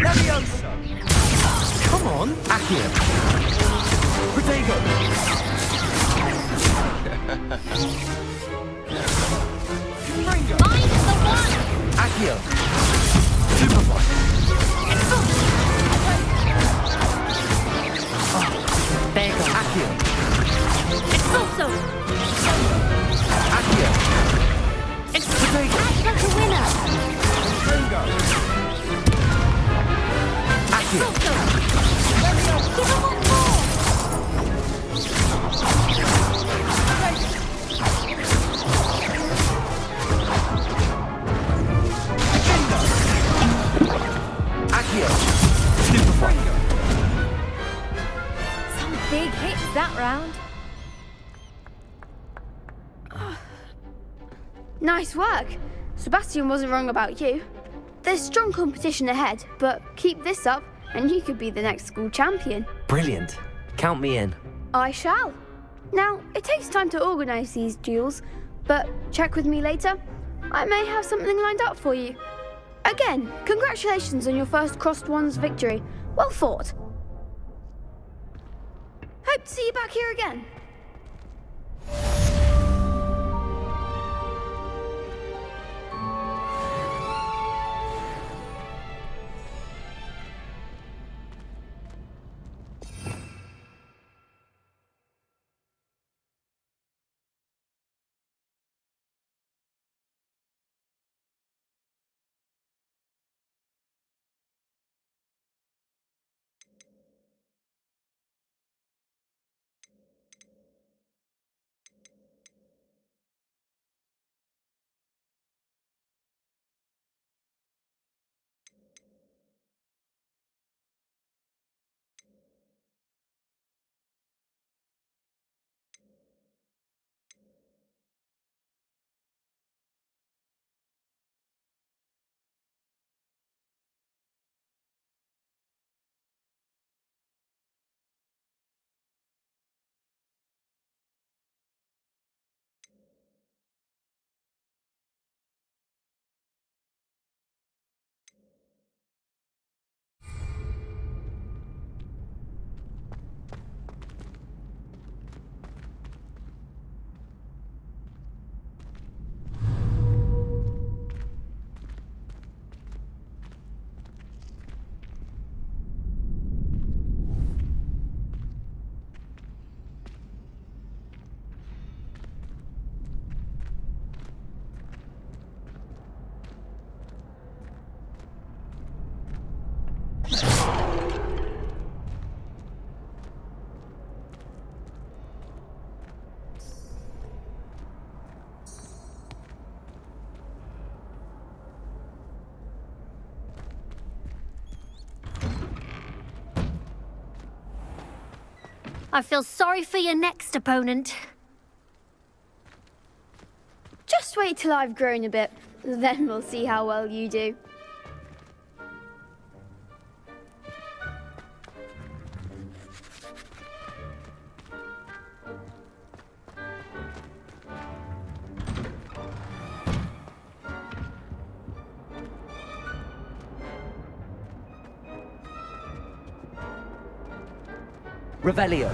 Leviosa. Come on. Accio. Protego. Fringo. Mine's the one. Accio. Superboy. There you go. Accio. It's also. Accio. It's potato. Act like a winner. Fringo. Accio. Give him one more. Big hits that round. Nice work. Sebastian wasn't wrong about you. There's strong competition ahead, but keep this up and you could be the next school champion. Brilliant. Count me in. I shall. Now, it takes time to organise these duels, but check with me later. I may have something lined up for you. Again, congratulations on your first Crossed Wands victory. Well fought. Hope to see you back here again. I feel sorry for your next opponent. Just wait till I've grown a bit, then we'll see how well you do. Revelio.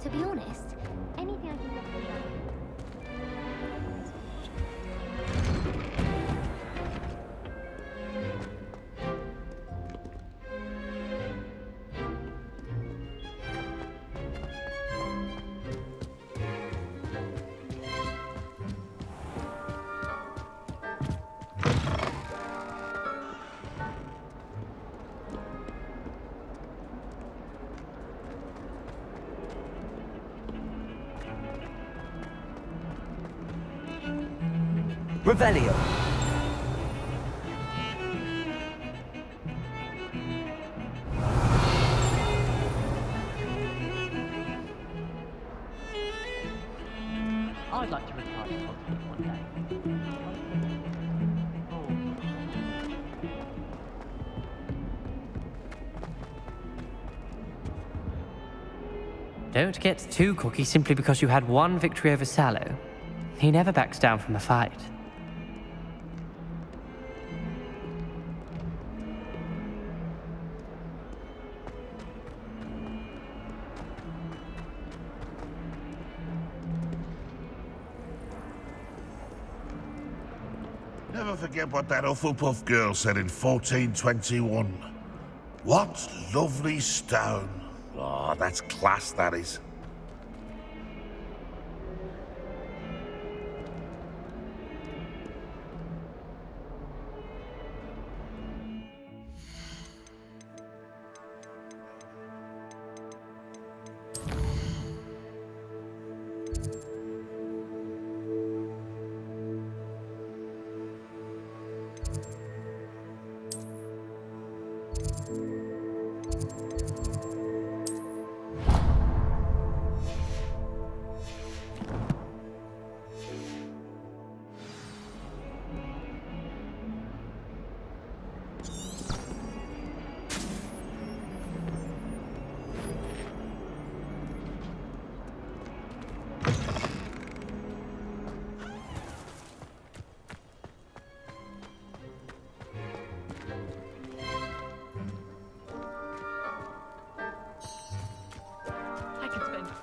To be honest, anything I can get from that. Revelio. I'd like to retire to Portkey one day. Don't get too cocky simply because you had one victory over Sallow. He never backs down from a fight. Never forget what that Hufflepuff girl said in 1421. What lovely stone. Oh, that's class, that is.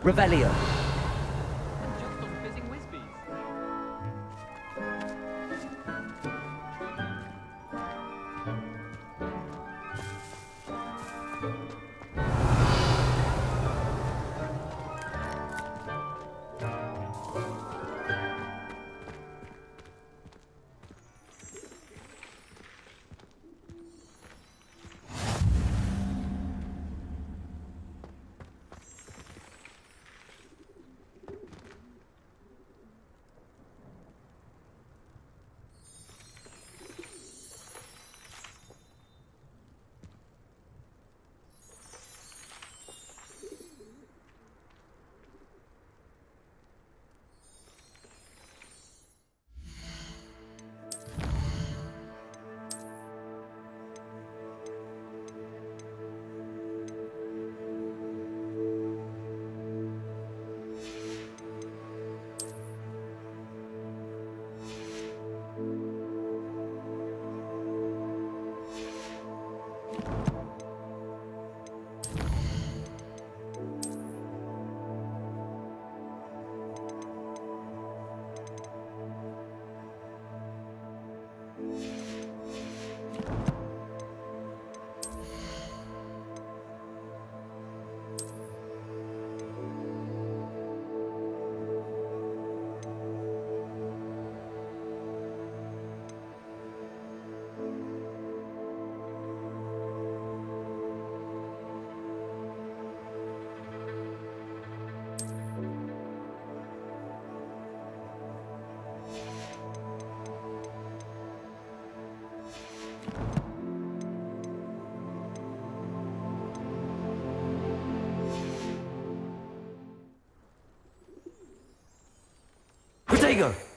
Revelio. Just on fizzing Whizbees. Protego!